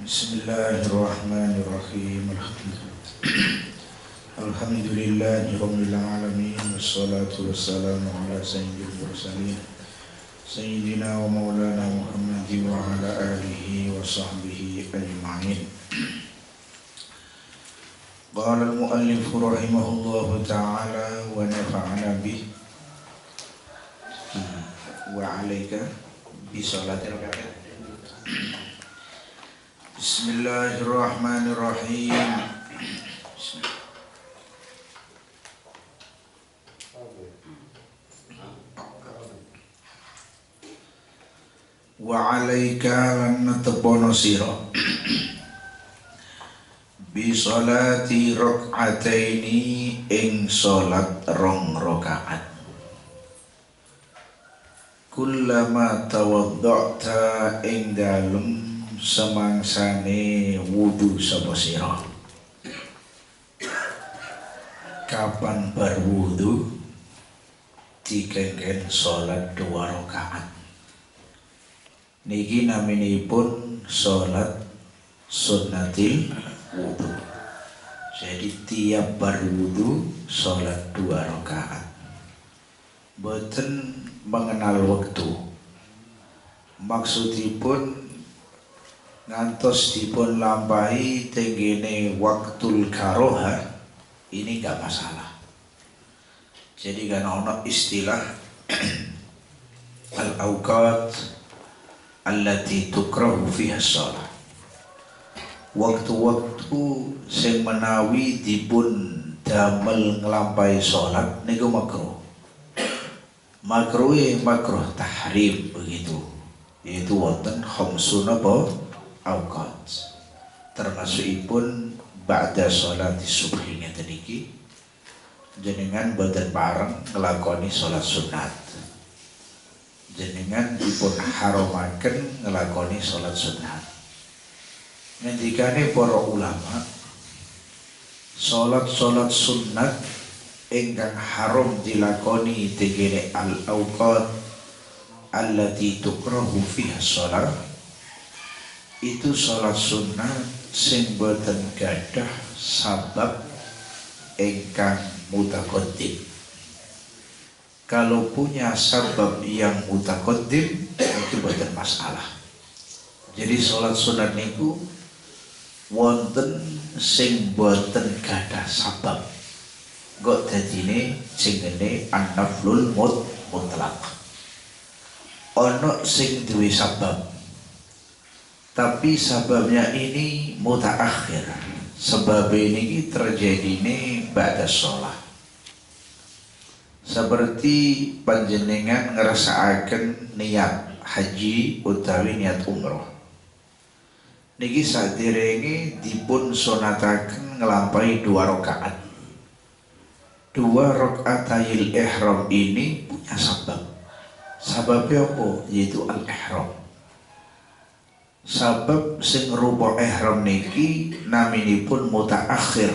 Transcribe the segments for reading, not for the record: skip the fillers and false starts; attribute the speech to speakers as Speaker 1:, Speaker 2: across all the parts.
Speaker 1: Bismillahirrahmanirrahim. Alhamdulillahirabbil alamin wassalatu wassalamu ala sayyidil mursalin sayyidina wa maulana Muhammadin wa ala alihi wa sahbihi ajma'in. Qala al-muallif rahimahullahu ta'ala wa nafa'ana bih wa 'alaika bi salatil fajr. Bismillahirrahmanirrahim. Wa 'alaika lan natebono sira bi sholati rak'ataini ing salat rong rakaat. Kullama tawadda'ta ing dalem semangsane wudu sapa sira. Kapan berwudu dikengken salat 2 rakaat. Niki naminipun salat sunnatil wudu. Jadi tiap berwudu salat 2 rakaat. Boten mengenal waktu. Maksudipun ngantos dipun lampahi tenggene waktul karoha, ini gak masalah. Jadi kan ono istilah al-awqat allati tukrahu fiha shalah. Waktu-waktu sing menawi dipun damel nglampahi salat niku makruh. Makruh tahrim begitu. Yaitu wonten khamsun apa awqat. Termasukipun ba'da sholati subhi ngeten iki jenengan boten bareng nglakoni salat sunat. Jenengan dipun haramaken nglakoni salat sunat. Ngendikane para ulama, salat sunat ingkang haram dilakoni tegene al-awqat allati tukrahu fiha shalah, itu salat sunat sing boten gadah sabab ingkang mutaqaddim. Kalau punya sabab yang mutaqaddim itu boten masalah. Jadi salat sunat niku wonten sing boten gadah sabab. Kok dadine jenenge an-naflul mutlaq. Ono sing duwe sabab, tapi sababnya ini mutaakhir. Sebab ini terjadine ba'da sholat. Seperti panjenengan ngrasakaken niat haji utawi niat umroh. Niki saderenge dipun sunataken nglampahi 2 rakaat. 2 rakaatayil ihram ini punya sabab. Sababnya apa? Yaitu al-ihram. Sabab sing rupa ihram niki naminipun mutaakhir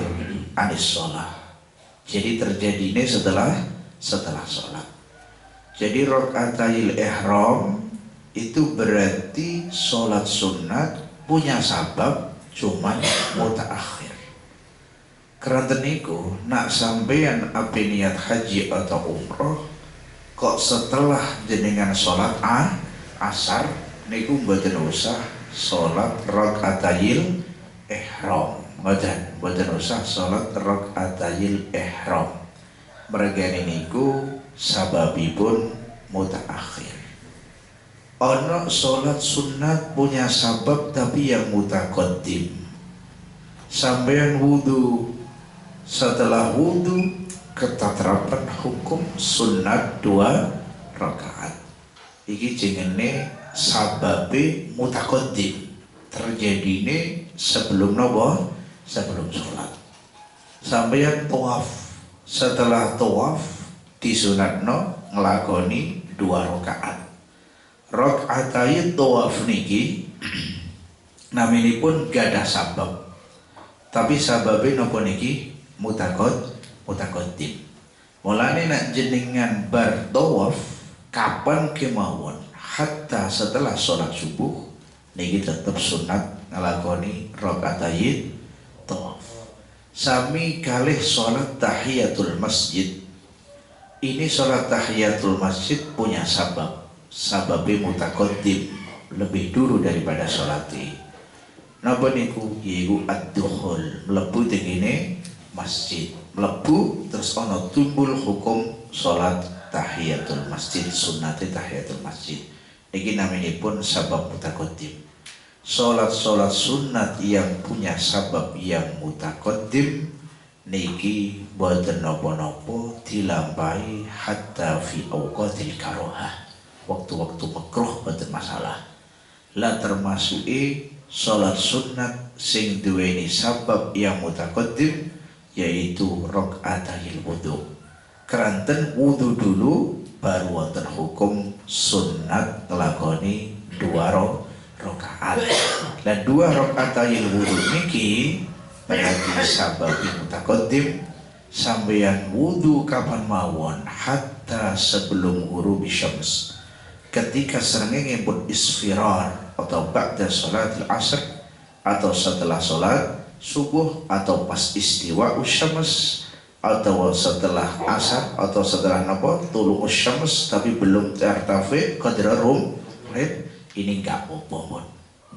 Speaker 1: anis sholat. Jadi terjadine setelah sholat. Jadi rakaatayil ihram itu berarti sholat sunat punya sabab cuman mutaakhir. Keranten niku nak sampeyan ape niat haji atau umroh kok setelah jenengan sholat asar niku mboten usah sholat rakaatayil ihram. Mboten usah sholat rakaatayil ihram. Mergane niku sababipun mutaakhir. Ono sholat sunat punya sabab tapi yang mutaqaddim. Sampeyan wudu, setelah wudu keterapan hukum sunat 2 rakaat. Iki jenenge sababe mutaqaddim. Terjadine sebelum nopo? Sebelum sholat. Sampeyan tawaf, setelah tawaf disunatno nglakoni 2 rakaat. Rakaatay tawaf niki naminipun gadah sabab. Tapi sababe napa niki? Mutaqaddim. Mulane nak jenengan bar tawaf kapan kemawon hatta setelah sholat subuh niki tetap sunat ngelakoni rakaatayit tawaf. Sami kalih sholat tahiyatul masjid. Ini sholat tahiyatul masjid punya sababnya mutaqaddim, lebih dulu daripada sholati. Napa niku yaiku ad-dukhul, mlebu tengene masjid, mlebu terus ana timbul hukum sholat tahiyatul masjid, sunnate tahiyatul masjid. Niki naminipun sabab mutaqaddim. Sholat sunnat yang punya sabab yang mutaqaddim niki boten napa-napa dilampahi hatta fi awqatil karohah, waktu-waktu makruh boten masalah. La termasuki sholat sunnat sing duweni sabab yang mutaqaddim yaitu rakaatayil wudu. Keranten wudu dulu baru wonten hukum sunnat nglakoni 2 rakaat. Dan 2 rakaatayil wudu niki berarti sabab mutaqaddim sampeyan wudu kapan mawon hatta sebelum ghurubi syams. Ketika srengenge pun isfirar atau ba'da salatil asr atau setelah salat subuh atau pas istiwa syams atau setelah asar atau setelah napa tulu'us syams tapi belum tertafi qadra rum, ini enggak apa-apa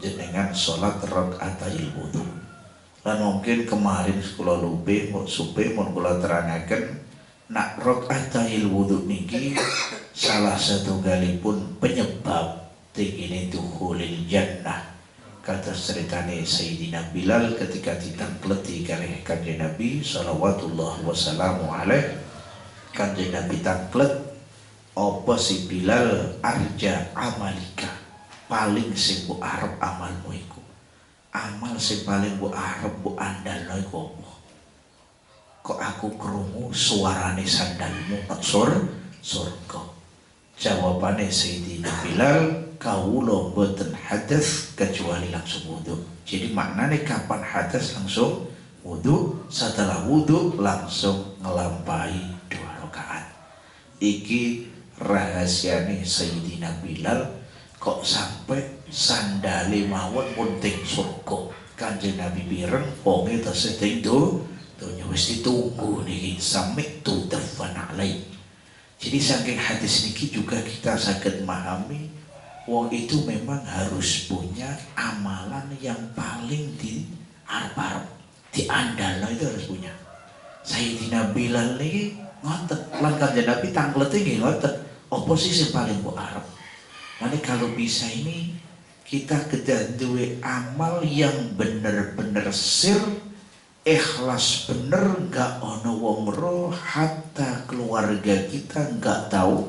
Speaker 1: jenengan salat rakaatayil wudu. Lan mungkin kemarin kula lupa supe mun kula terangaken nak rakaatayil wudu niki salah satu galipun penyebab tingine dukhulil jannah. Kata ceritane Sayyidina Bilal ketika ditangkleti kalih Kanjeng Nabi sallallahu wasallamu alaih. Kanjeng Nabi tangklet, apa si Bilal arja amalika, paling sing mbok arep amalmu iku. Amal sing paling mbok arep mbok andalno iku apa? Kok aku krungu suarane sandalmu nang surga. Jawabane Sayyidina Bilal, kawula mboten hadas kecuali langsung wudu. Jadi maknanya kapan hadas langsung wudu, setelah wudu langsung ngelampahi 2 rakaat. Iki rahasiane Sayyidina Bilal kok sampai sandale mawon munting surga. Kanjeng Nabi pireng wonge tesih teng donya wis ditunggu niki sampai tu dafan alai. Jadi saking hadis niki juga kita saged memahami wong itu memang harus punya amalan yang paling di arep diandalno, itu harus punya. Sayyidina Bilal niki ngoten, lan Kanjeng Nabi tangklete nggih ngoten, apa sih sing paling mbok arep? Nanti kalau bisa ini kita kedah duwe amal yang bener-bener sir, ikhlas bener, gak ono wong roh, hatta keluarga kita gak tahu,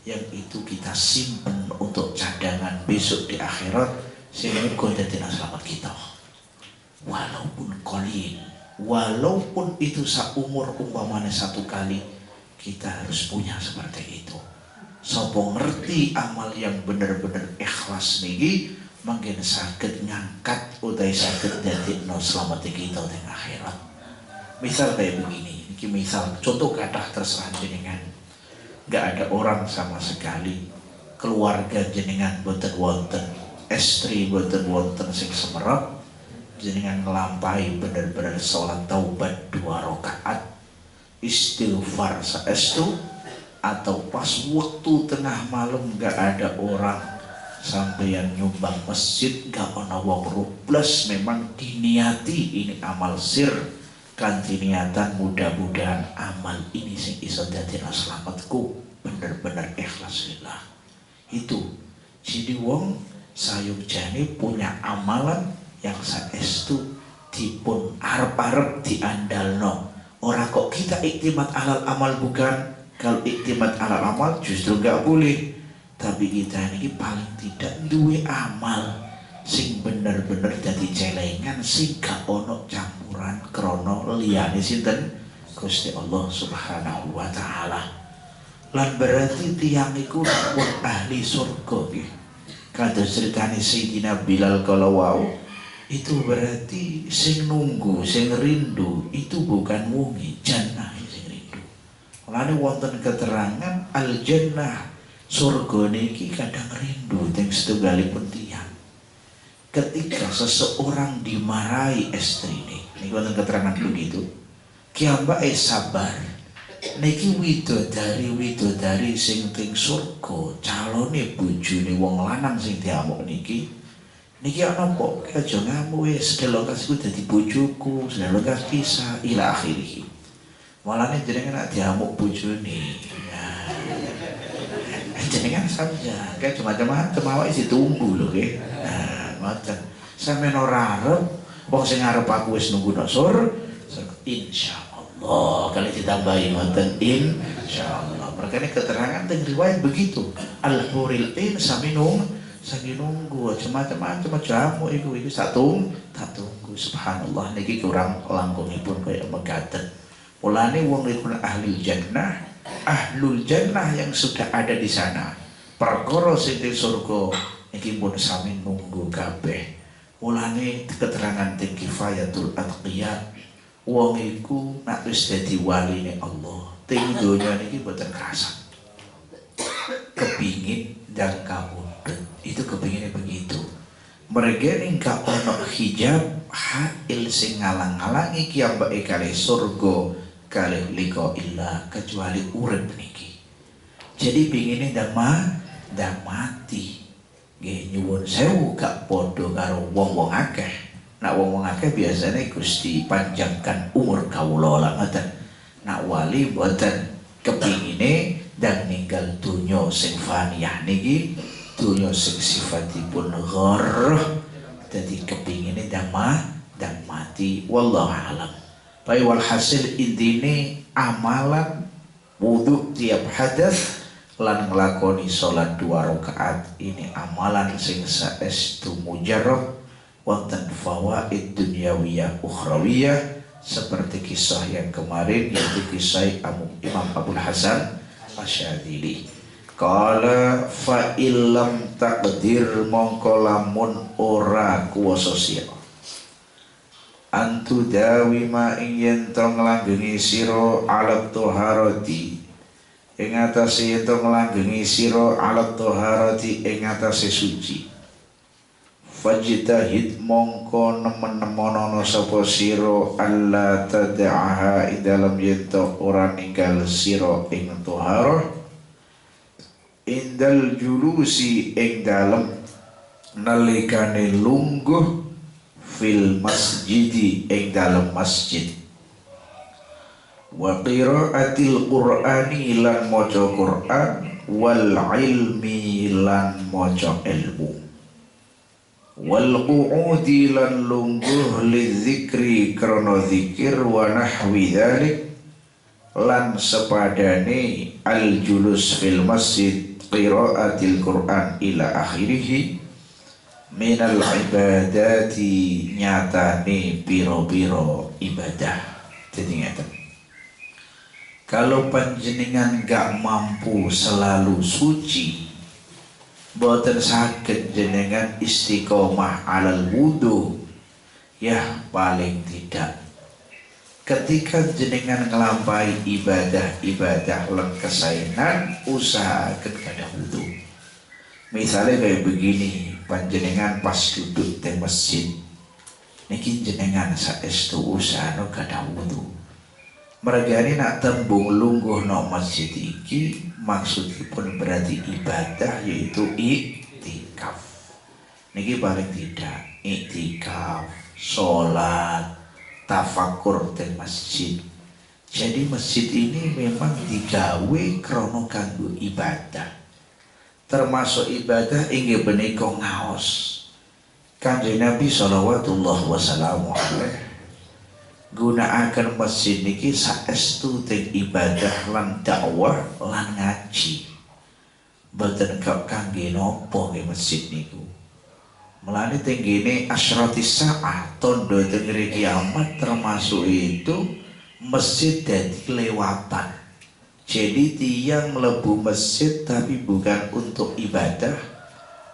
Speaker 1: yang itu kita simpen untuk cadangan besok di akhirat sehingga dadi selamat kita. Walaupun qalil, walaupun itu saumur umpamanya 1 kali, kita harus punya seperti itu. Sopo ngerti amal yang bener-bener ikhlas niki mungkin saged ngangkat utai saged dadekno selamat kita teng akhirat. Misal kayak begini, ini misal contoh kathah terserah jenengan. Gak ada orang sama sekali, keluarga jenengan boten wonten, istri boten wonten sing semerap, jenengan nglampahi bener-bener salat taubat 2 rakaat, istighfar saestu, atau pas waktu tengah malam gak ada orang sampeyan nyumbang masjid gak ana wong rublas, memang diniati ini amal sir kanthi niatan mudah-mudahan amal ini sing iso dadekno slametku bener-bener ikhlas lillah. Itu jadi wong sayugjane punya amalan yang saestu dipun arep-arep diandalno. Ora kok kita iktimat alal amal, bukan. Kalau iktimat alal amal justru gak boleh. Tapi kita ini paling tidak duwe amal sing bener-bener dadi celengan sing gak ono campuran krono liyane sinten Gusti Allah Subhanahu wa taala. Lan berarti tiyang iku pun ahli surga nggih. Kados ceritane Sayyidina Bilal kalau wau, itu berarti sing nunggu, sing rindu itu bukan wonge jannah sing rindu. Mulane wonten keterangan al jannah, surga niki kadang rindu teng setunggalipun tiyang. ketika seseorang dimarahi istrine, ini wonten keterangan begitu, kiambake sabar. Niki widodari sing teng surga, calone bojone wong lanang sing diamuk niki ana apa? Aja ngamuk wis, delokasku dadi bojoku, delokasku kisah ila akhirih. Walane jenengan nak diamuk bojone. Jenengan saja, kayak macam-macam awake ditunggu lho nggih. Ngoten. Sampeyan ora arep wong sing arep aku wis nunggu nok sur, insyaallah. Kali ditambahi ngoten insyaallah. Makanya keterangan teng riwayat begitu. Al-huril ain sami nunggu macam-macam jamu iku sak tunggu subhanallah niki kurang langkungipun kaya mekaten. Mulane wong iku ahlul jannah yang sudah ada di sana. Perkara sing di surga iki pun sami nunggu kabeh. Mulane keterangan teng kifayatul atqiya wong iku nek wis dadi waline Allah, teng donya niki boten kerasa. Kepingin dan kabudut, itu kepinginnya begitu. Mereka ini gak ono hijab hail sing ngalang-ngalangi kiambake kalih surga kalih liqa illa kecuali urip niki. Jadi pinginnya ndang mati. Nggih nyuwun sewu gak padha karo wong-wong akeh. Nak wong-wong akeh biasanya Gusti panjangkan umur kawula lah ngoten. Nak wali mboten kepingine dan ninggal dunya sing faniyah niki, dunya sing sifatipun gharrah, dadi kepingine ndang mati. Wallahu alam. Baik, walhasil intine amalan wudu tiap hadas lan nglakoni salat 2 rakaat ini amalan sing saestu mujarrab wonten fawaid dunyawiyah ukhrawiyah seperti kisah yang kemarin yaitu kisah Imam Abul Hasan Asyadili. Qala fa illam taqdir mongko lamun ora kuwasa sira antu dawi ma ing yen to nglanggengi sira alat toharati ing atase yen to nglanggengi sira alat toharati ing atase suci. Fajtahid mongko nemen-nemono sapa sira alla tad'aha ing dalem yen to ora ninggal sira ing toharah indal julusi ing dalem nalikane lungguh fil masjidi ing dalam masjid wa qiraatil qur'ani lan maca Qur'an wal ilmi lan maca ilmu wal qu'udi lan lungguh lidzikri krana zikir wa nahwi dzalik lan sepadane al julus fil masjid qiraatil Qur'an ila akhirih minal ibadati nyatane piro-piro ibadah. Jadi ngeten. Kalau panjenengan gak mampu selalu suci, boten saged jenengan istiqomah alal wudu, ya paling tidak ketika jenengan ngelampahi ibadah lan kesainan usahakan kada wudu. Misalnya kayak begini, panjenengan pas duduk di masjid niki jenengan saestu usahano kada wudu. Mereka ini nak tembung lungguh no masjid iki maksudipun berarti ibadah yaitu iktikaf. Niki paling tidak iktikaf, sholat, tafakur di masjid. Jadi masjid ini memang digawe krono kanggo ibadah. Termasuk ibadah inggih menika ngaos. Kanjeng Nabi sallallahu wasallam gunakaken masjid niki saestu teng ibadah lan dakwah lan ngaji. Boten kangge napa nggih masjid niku. Mulane teng kene asyratis saah tondo teng kiamat termasuk itu masjid dadi kelewatan. Jadi tiang melebu masjid tapi bukan untuk ibadah,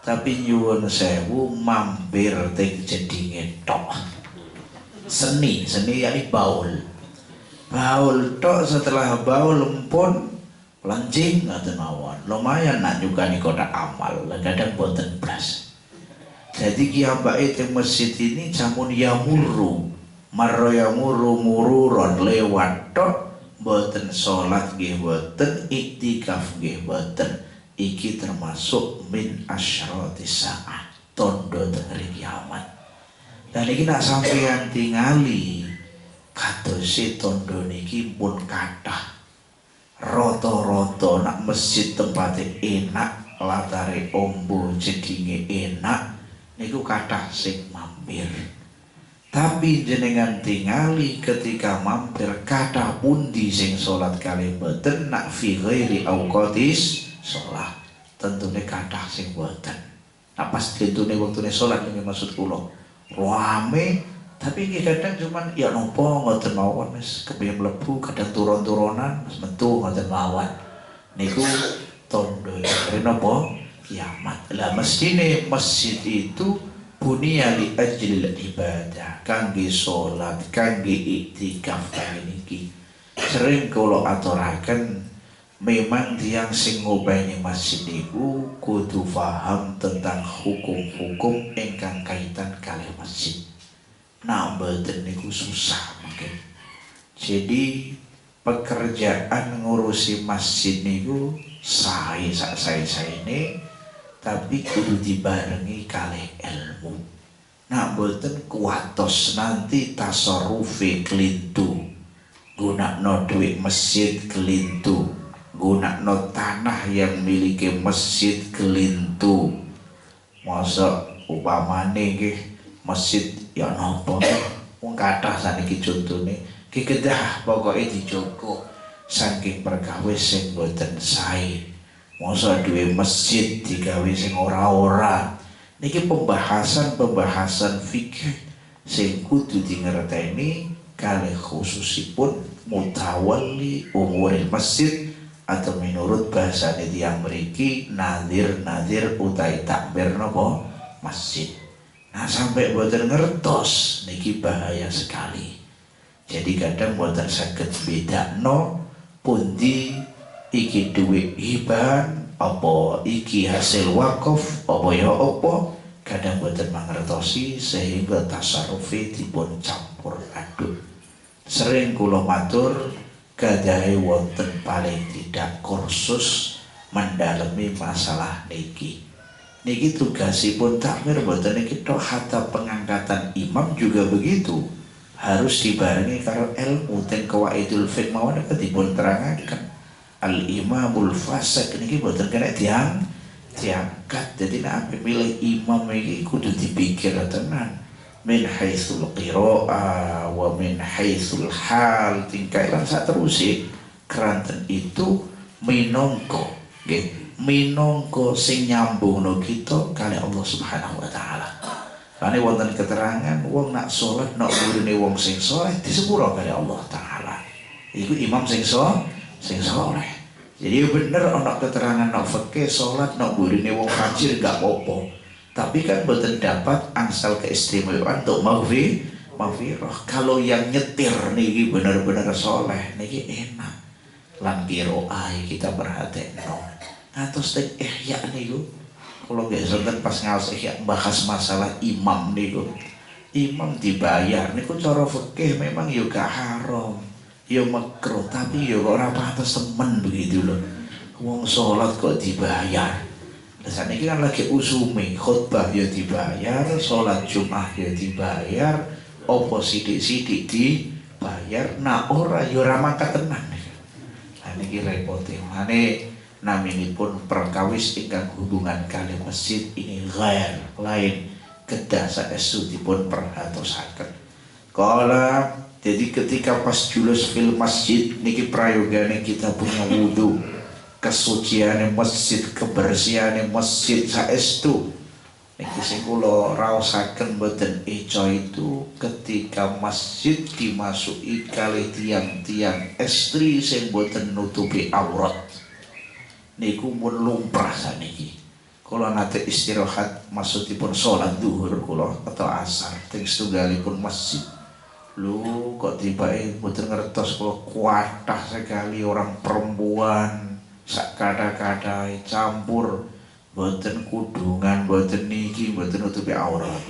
Speaker 1: tapi nyuwun sewu mampir teng jedinge tok. Seni yakni baul tok, setelah baul pun lancing ngaten mawon. Lumayan nak nyukani kotak amal, kadang boten blas. Jadi kiambake teng masjid ini jamun yamuru, marro yamuru mururon lewat tok, boten sholat nggih boten, iktikaf nggih boten. Iki termasuk min asyratis saah, tondo hari kiamat. Dan iki nak sampeyan tingali kadosi tondo niki pun kathah. Roto-roto nak masjid tempatnya enak, latare ombo jedinge enak, niku kathah sing mampir. Tapi jenengan tingali ketika mampir kathah pundi sing salat kalih boten nak fi ghairi auqatis shalah. Tentune kathah sing boten. Nah pas tentune wektune salat niki maksud kula. Rame tapi iki kadang cuman ya nopo ngoten mawon wis kepengin mlebu, kadang turun-turunan wis metu ngoten mawon. Niku tondo dari nopo kiamat. Lah mestine masjid itu bunia li ajlil ibadah, kangge sholat, kangge iktikaf kali niki. Sering kula aturaken memang tiang sing ngobani masjid niku kudu paham tentang hukum-hukum ingkang kaitan kalih masjid. Nah mboten niku susah mungkin. Jadi pekerjaan ngurusi masjid niku saya ini, tapi kudu dibarengi kalih ilmu. Nah mboten kuatos nanti tasarufi kelintu, gunakno duit masjid kelintu, gunakno tanah yang miliki masjid kelintu. Masa upamane nggih masjid ya napa wong kathah saniki contone ki kedah pokoke dijogo saking perkawis sing boten sae. Masa duwe masjid digawe sing ora-ora. Niki pembahasan fikih sing kudu dingerteni kalih khususipun mutawalli umuril masjid, atau menurut bahasa tiyang mriki nadir utai takbir napa masjid. Nah sampai boten ngertos niki bahaya sekali. Jadi kadang boten saged bedakno pundi iki duit hiban apa iki hasil wakaf apa ya apa, kadang boten mangertosi sehingga tasarufi dipun campur aduk. Sering kula matur gadahe wonten paling tidak kursus mendalami masalah niki. Niki tugasipun takmir boten niki tok, hatta pengangkatan imam juga begitu. Harus dibarengi karo ilmu ten qawaidul fiqh mawon dipun terangaken. Al imamul fasik niki boten kena diangkat. Jadi nek ape milih imam iki kudu dipikir tenan. Min haitsul qira'a wa min haitsul hal, tingkah lan saterusé keranten itu minangka nggih minangka sing nyambungno kita kali Allah Subhanahu wa taala. Karena wonten keterangan wong nak salat nak burine wong sing saleh disepuro kali Allah taala. Iku imam sing saleh. Jadi bener ana keterangan nak fikih salat nak burine wong fajir gak apa-apa. Tapi kan boten dapat angsal keistimewaan untuk maghfirah. Kalau yang nyetir niki bener-bener saleh niki enak. Lan qiraah kita perhatekno. Atus teng ihya niku kula nggih sonten pas ngaos ihya bahas masalah imam niku. Imam dibayar niku cara fikih memang yo gak haram, yo makruh, tapi yo ora pantes temen begitu loh. Wong salat kok dibayar. Lah saniki kan lagi usume khutbah yo dibayar, salat Jumat yo dibayar, opo sithik-sithik dibayar, nah ora yo ora mangkat tenan. Lah niki repote. Mane naminipun perkawis ingkang hubungan kali masjid ini ghair lain kedah saestu dipun perhatosaken. Kala jadi ketika pas julus fil masjid niki prayogane kita punya wudu, kesuciane masjid, kebersihane masjid saestu. Niki sing kula raosaken mboten eco itu ketika masjid dimasuki kali tiang-tiang estri sing mboten nutupi aurat. Niku pun lumrah saniki. Kula nate istirahat maksudipun salat zuhur kula atau asar teng setunggalipun masjid. Lu kok tibae mboten ngertos kula kuatah sekali orang perempuan sak kada-kada campur boten kudungan, boten niki, boten nutupi aurat.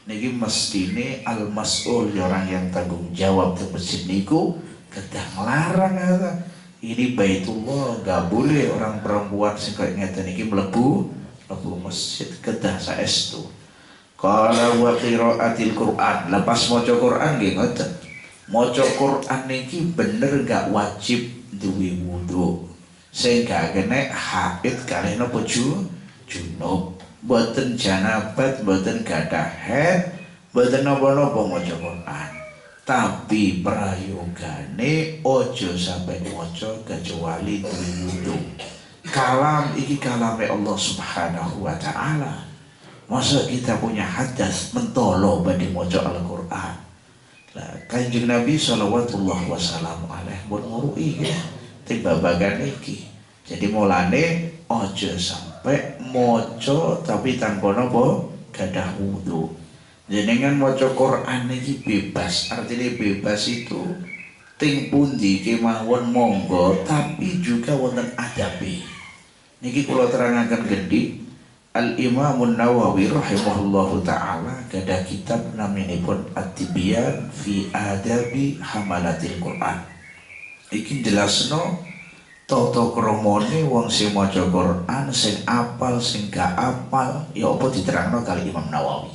Speaker 1: Niki mestine al-mas'ul, orang yang tanggung jawab di masjid niku kedah ngelarang kata. Ini Baitullah, gak boleh orang perempuan sing kaya ngeten iki mlebu masjid, kedah saestu. Qala wa qiraatil Qur'an, lepas maca Qur'an nggih ngoten. Maca Qur'an niki bener gak wajib duwe wudu. Sing gak kena haid kalih napa junub, boten janabat, boten gadah haid, boten napa-napa maca Qur'an. Tapi prayogane ojo sampai maca kecuali duwe wudu. Kalam iki kalame Allah Subhanahu wa taala. Masa kita punya hadas mentolo badhe maca Al-Qur'an. Lah Kanjeng Nabi sallallahu wasallam alaihi pun ngurui ya babagan iki. Jadi mulane ojo sampai maca tapi tanpa napa gadah wudu. Jenengan maca Qur'an iki bebas, artinya bebas itu ting pundi kemawon monggo, tapi juga wonten adabe. Niki kula terangaken gendhi Al-Imam Nawawi rahimahullahu ta'ala gadah kitab naminipun At-Tibyan fi Adabi Hamalatil Qur'an. Iki jelasno tata kramane wong sing maca Qur'an, sing apal, sing gak apal, ya apa diterangno kali Imam Nawawi.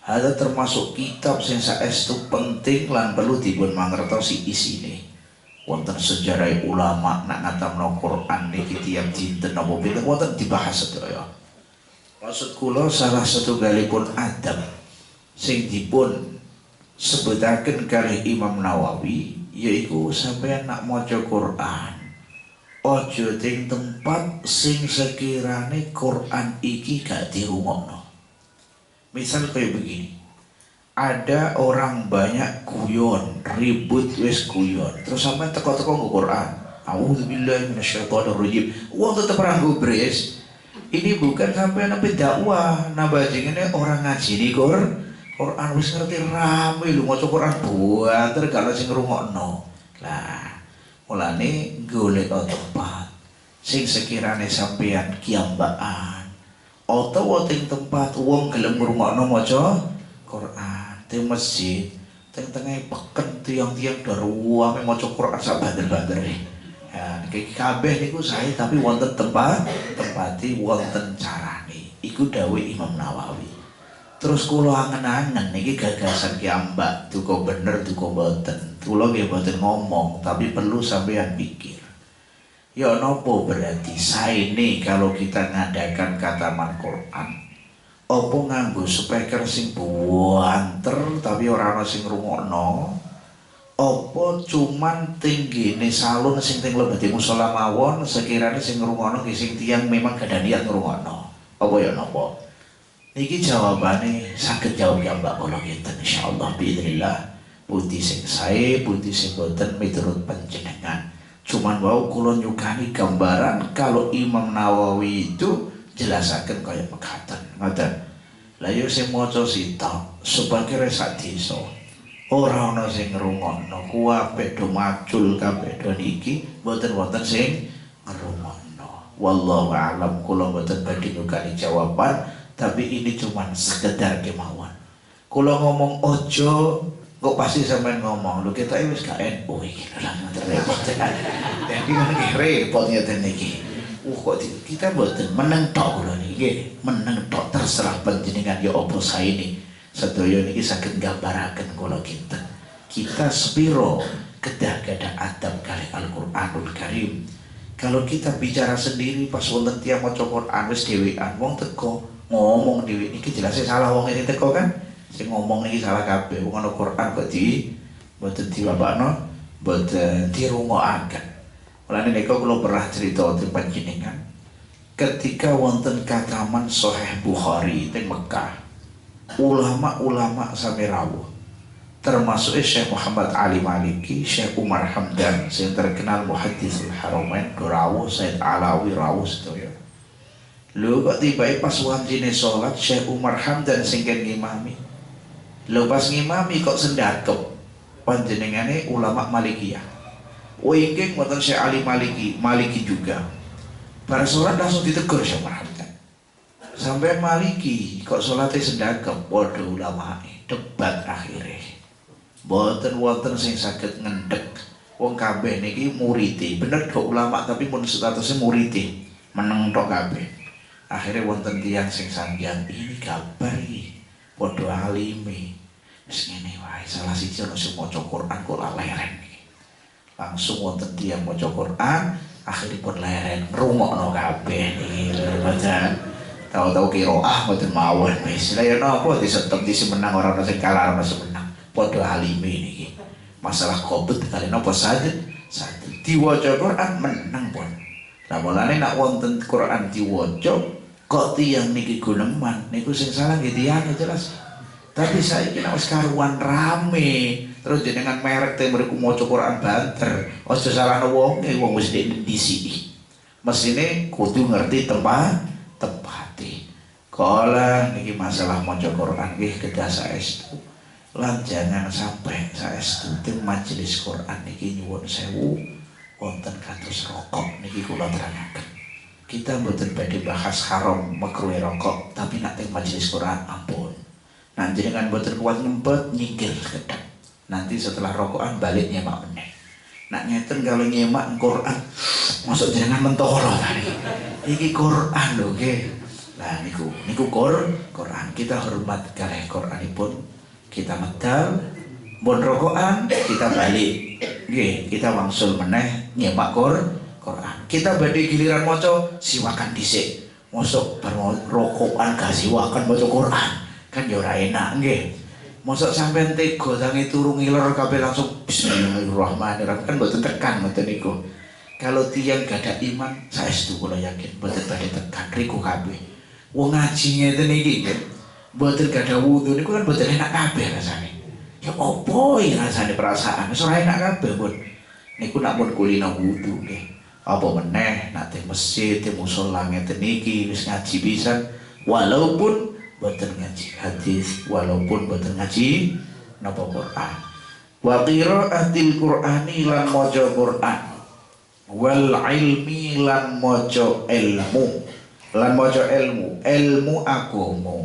Speaker 1: Ada termasuk kitab sing saestu penting lan perlu dipun mangertosi isine. Wonten sejarah ulama nak ngatamno Qur'an niki tiap dinten napa pinten wonten dibahas sedaya. Maksud kula salah satunggalipun adab sing dipun sebutaken kalih Imam Nawawi yaiku sampeyan nak maca Qur'an ojo ting tempat sing sekirane Qur'an iki gak dirungokno. Misal kayak begini, ada orang banyak guyon, ribut wis guyon, terus sampeyan teko-teko nggo Qur'an, auzubillahi minasyaitonirrajim, wong tetep ra gubres. Ini bukan sampai nabi dakwah, nabajingene orang ngaji nih Quran wis ngerti rame lu maca Quran buanter kalau sing ngrungokno. Lah, mulane golek tempat sing sekirane sampeyan kiambaan utawa teng tempat wong gelem ngrungokno maca Quran, teng masjid, teng tengah peken tiang-tiang daruame maca Quran sak banter-bantere. Ya, kabeh niku sae tapi wonten tempati wonten carane. Iku dawuh Imam Nawawi. Terus kula angen-angen niki gagasan Ki Ambak, duka bener duka boten. Kula nggih boten ngomong, tapi perlu sampeyan pikir. Ya napa berarti saene kalau kita ngadakan khataman Quran? Apa nganggo speaker sing buanter tapi ora ana sing ngrungokno? Apa cuman tinggine salon sing teng lebete musala mawon sekirane sing ngrungokno ki sing tiyang memang gada niat ngrungokno. Apa ya napa? Niki jawabane saged jawab ya Mbak kula ngeten insyaallah biidznillah. Putih sing sae, putih sing boten miturut panjenengan. Cuman wau kula nyukani gambaran kalau Imam Nawawi itu jelasaken kaya mekaten. Ngoten. Lah yo sing maca sitok sebagai sak desa. Ora ana sing ngrungokno, kuwabe do macul kabeh do niki mboten wonten sing ngrungokno. Wallahu a'lam, kula mboten badhe nyukani jawaban, tapi ini cuma sekedar kemauan. Kula ngomong ojo, kok pasti sampean ngomong, lho kita wis gak NU iki lha repot tenan. Dadi ngene repot ngeten iki. Kok kita mboten meneng tok kula niki, meneng tok terserah panjenengan ya apa saene. Sedaya niki saged nggambaraken kula kinten. Kita spiro kedah gadah adab kali Al-Qur'anul Karim. Kalau kita bicara sendiri pas wonten tiyang maca Qur'an wis dhewean wong teko ngomong dhewe niki jelas salah wong ini teko kan. Sing ngomong niki salah kabeh. Wong ana Qur'an kok mboten diwabakno, mboten dirungokaken. Mulane nika kula pernah crita teng panjenengan. Ketika wonten khataman Sahih Bukhari teng Mekah. Ulama-ulama sami rawuh termasuk Syekh Muhammad Ali Maliki, Syekh Umar Hamdan yang terkenal muhadditsul haramain rawuh, Said Alawi rawuh sedaya. Lho kok tiba-tiba pas wantine salat Syekh Umar Hamdan sing ngimami. Lho pas ngimami kok sendakep panjenengane ulama Malikiyah. Wingking wonten Syekh Ali Maliki juga. Bar salat langsung ditegur Syekh Umar Hamdan. sampai maliki kok sholatnya sedagem waduh ulama debat akhirnya boten wonten sing saged ngendhek wong kabeh niki murite bener kok ulama tapi mun statusnya murite meneng tok kabeh akhirnya wonten tiyang sing sampeyan ini kabar iki padha alime wis ngene wae salah siji ana sing maca Quran kok leren iki langsung wonten tiyang maca Quran akhiripun leren ngrungokno kabeh iki baca tahu-tahu qiraah mboten mawon wis lha ya napa disetep disi menang ora ono sing kalah ora sing menang padha alime niki masalah qobet kali napa sajid diwaca Quran menang pun lah mulane nak wonten Quran diwaca kok tiyang niki guneman niku sing salah nggih tiyang jelas tapi saiki nek wis karuan rame terus jenengan merek teh mriku maca Quran banter aja salahno wong wis disiki mesine kudu ngerti tempate kala niki masalah maca Quran nggih kedah saestu lan jangan sampai saestu teng majelis Quran niki nyuwun sewu wonten kados rokok niki kula terangaken kita mboten badhe bahas haram makruh rokok tapi nek teng majelis Quran ampun nah jenengan mboten kuat ngempet nyingkir kedap nanti setelah rokokan balik nyemak meneh nak ngeten kalau nyemak Quran masuk jenengan mentolo tadi iki Quran lho nggih nah niku Quran kita hormat kalih Quranipun kita medal mun rokokan kita balik nggih kita wangsul meneh nyemak Quran kita badhe giliran maca siwakan dhisik mosok bar rokokan gak siwakan maca Quran kan ya ora enak nggih mosok sampean tega tangi turu ngiler kabeh langsung bismillahirrahmanirrahim kan mboten tekan ngoten niku kalau tiyang gak ada iman saestu kula yakin mboten badhe tekan riku kabeh wong ngaji ngeten iki nggih mboten gadah wudu niku kan mboten enak kabeh rasane ya opo ya rasane perasaan wis ora enak kabeh pun niku nak pun kulina wudu nggih apa meneh nak teng masjid teng musala ngeten iki wis ngaji pisan walaupun mboten ngaji hadis walaupun mboten ngaji napa Quran wa qiraatil Qur'ani lan maca Quran wal ilmi lan maca ilmu lan maca ilmu agama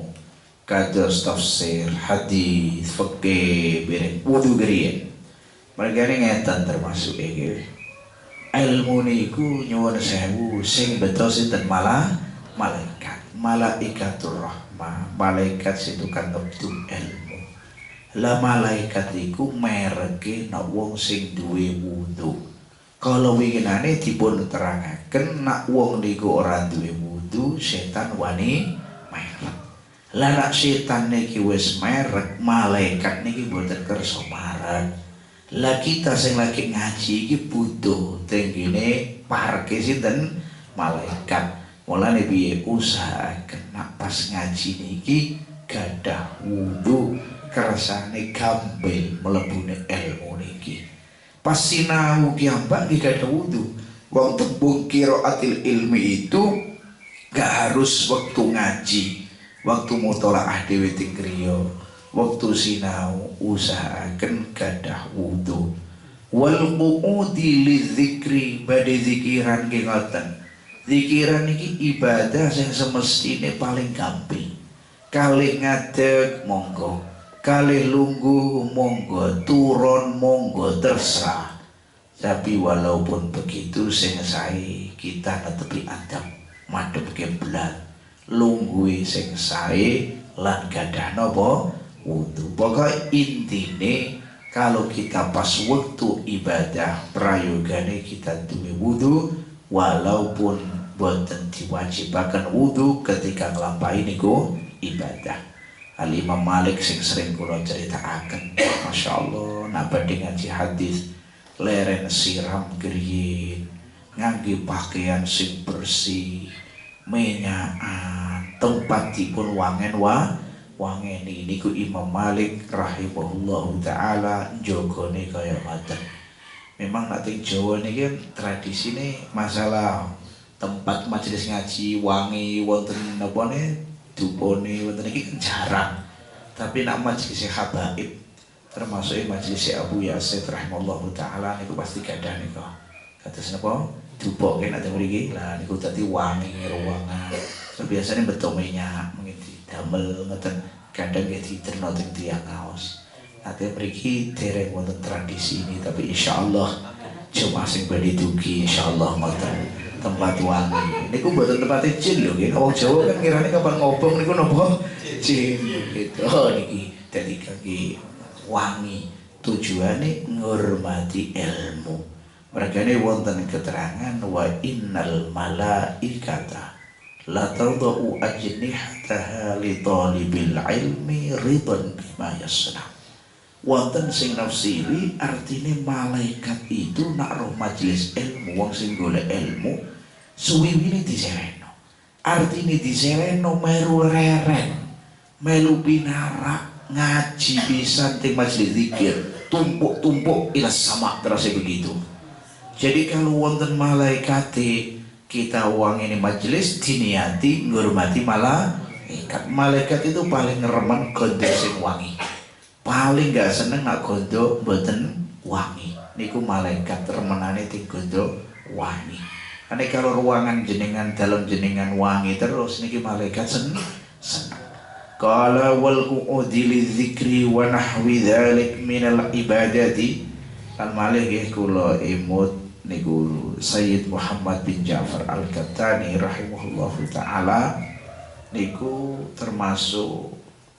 Speaker 1: kados tafsir hadis fikih bareng wudu griyen mereka ngeten termasuk iki ilmu niku nyuwun sewu sing beto sinten malaikatur rahmah malaikat sing tukang ngebut ilmu la malaikat iku mereke nek wong sing duwe wudu kalau winginane dipun terangaken nek wong niku ora duwe wudu setan wani merek lah nek setan niki wis merek malaikat niki mboten kersa marek lah kita sing lagi ngaji iki butuh tenggene parke sinten malaikat mulane piye usahaken nek pas ngaji niki gadah wudu kersane gambel mlebune ilmu niki pas sinau kiambak iki gadah wudu wong tembung qiraatil ilmi itu gak harus waktu ngaji waktu mutolaah dhewe teng griya waktu sinau usahaken gadah wudu wal qu'udi lidzikri badhe zikiran nggih ngoten zikiran iki ibadah sing semestine paling gampang kalih ngadeg monggo kalih lungguh monggo turun monggo terserah tapi walaupun begitu sing sae kita netepi adab madhep kiblat lungguhe sing sae lan gadah napa wudu pokoke intine kalau kita pas waktu ibadah prayogane kita duwe wudu walaupun boten diwajibaken wudu ketika nglampahi niku ibadah Al-Imam Malik sing sering kula critakaken masyaallah nak badhe ngaji hadis leren siram griyin ngangge pakaian sing bersih menyaan tempatipun wangeni niku Imam Malik rahimahullahu taala jogone kaya ngoten memang nak teng Jawa niki tradisine masalah tempat majelis ngaji wangi wonten napane dupone wonten iki jarang tapi nak majelis habaib termasuk majelis Abu Yasid rahimahullahu taala niku pasti gadah niku kados napa dupoke nek mriki lah niku dadi wangi ruangan. Biasanya betul minyak mungkin damel ngeten kadang nggih diterno teng tiyang ngaos. Ate mriki dereng wonten tradisi ini tapi insyaallah cuma sing badhe dugi insyaallah ngoten tempat wangi. Niku mboten tempat jin lho nggih. Wong Jawa kan ngirane kapan ngobong niku napa jin gitu. Niki dadi kangge wangi tujuane ngurmati ilmu. Mergane wonten keterangan wa innal malaikata la tadau ajnihataha li talibil ilmi ridan bima yasna. Wonten sing nafsiri artine malaikat itu nak roh majelis ilmu wong sing golek ilmu suwiwine disereno. Artine disereno melu reren, melu pinarak ngaji pisan teng majelis zikir, tumpuk-tumpuk ila sama terus begitu. Jadi kalau wonten malaikate kita uang ini majelis diniati ngurmati malaikat. Malaikat itu paling ngeremen gondo sing wangi. Paling gak seneng nak gondo mboten wangi. Niku malaikat remenane ting gondo wangi. Ane kalau ruangan jenengan dalam jenengan wangi terus niki malaikat seneng. Qala wal qu'udi lidzikri wa nahwi dzalik minal ibadati. Kan malih nggih kula imut niku Sayyid Muhammad bin Ja'far Al-Qattani rahimahullahu taala niku termasuk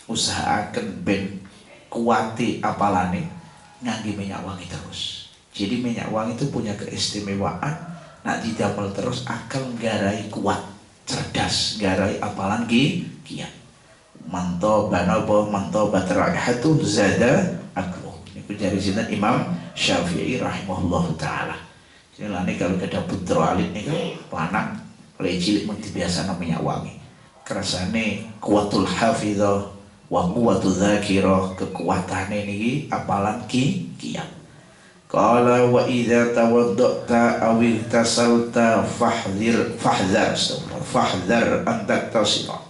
Speaker 1: usahaken ben kuati apalane ngangge minyak wangi terus. Jadi minyak wangi itu punya keistimewaan nak didamel terus akal nggarai kuat, cerdas, nggarai apalan kiat. Mantoba napa mantoba raihatu zada aklu. Niku jari sinten Imam Syafi'i rahimahullahu taala. Jadi lani kalau ada putra alit nih kan anak mulai cilik mesti biasa namanya wangi. Kerasane kuatul hafidhah wa quwwatul dzakirah, kekuatane niki apalan kiat. Qala wa idza tawaddata aw tasalta fahdhar an taktasira.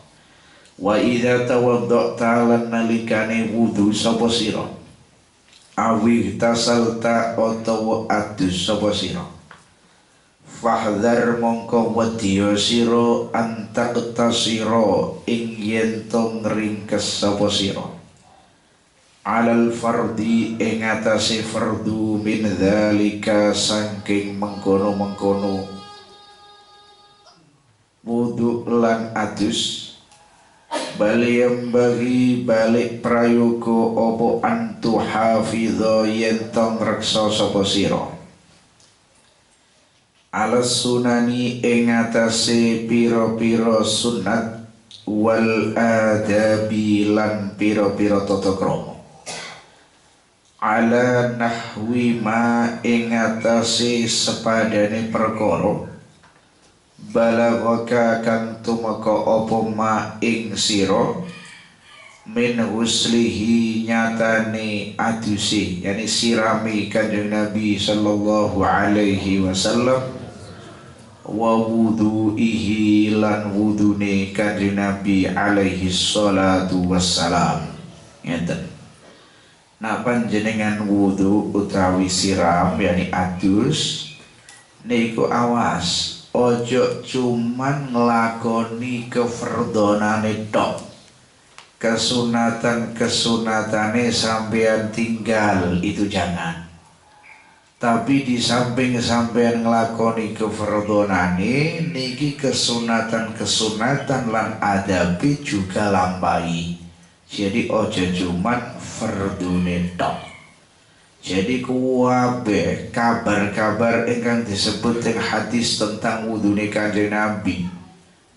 Speaker 1: Wa idza tawaddata lan nalikane wudu sapa sira. Aw tasalta utawa adus sapa sira. Fahdhar mongko wedya sira antaktasira ing yen to ngringkes sapa sira alal fardi ing atase fardu min dzalika saking mengkono-mengkono wudu lan adus baliyam bagi balik prayoga apa antu hafidha yen to ngreksa sapa sira alas sunani ing atase pira-pira sunat wal adabi lan pira-pira tata krama ala nahwi ma ing atase sepadane perkara balaghaka kang tumeka apa ma ing sira min huslihi nyatane adusi yani sirami kanjeng Nabi sallallahu alaihi wasallam wa wudu'ihi lan wudune kanjeng Nabi alaihi salatu wassalam. Ngeten. Nah panjenengan wudu utawi siram yani adus niku awas ojo cuman nglakoni kefardhonane tok. Kesunatan-kesunatane sampean tinggal itu jangan. Tapi di samping sampean nglakoni kefardhonane niki kesunatan-kesunatan lan adabi juga lampahi. Jadi ojo cuman fardune tok. Jadi kuwabe kabar-kabar ingkang disebut ing hadis tentang wudune Kanjeng Nabi,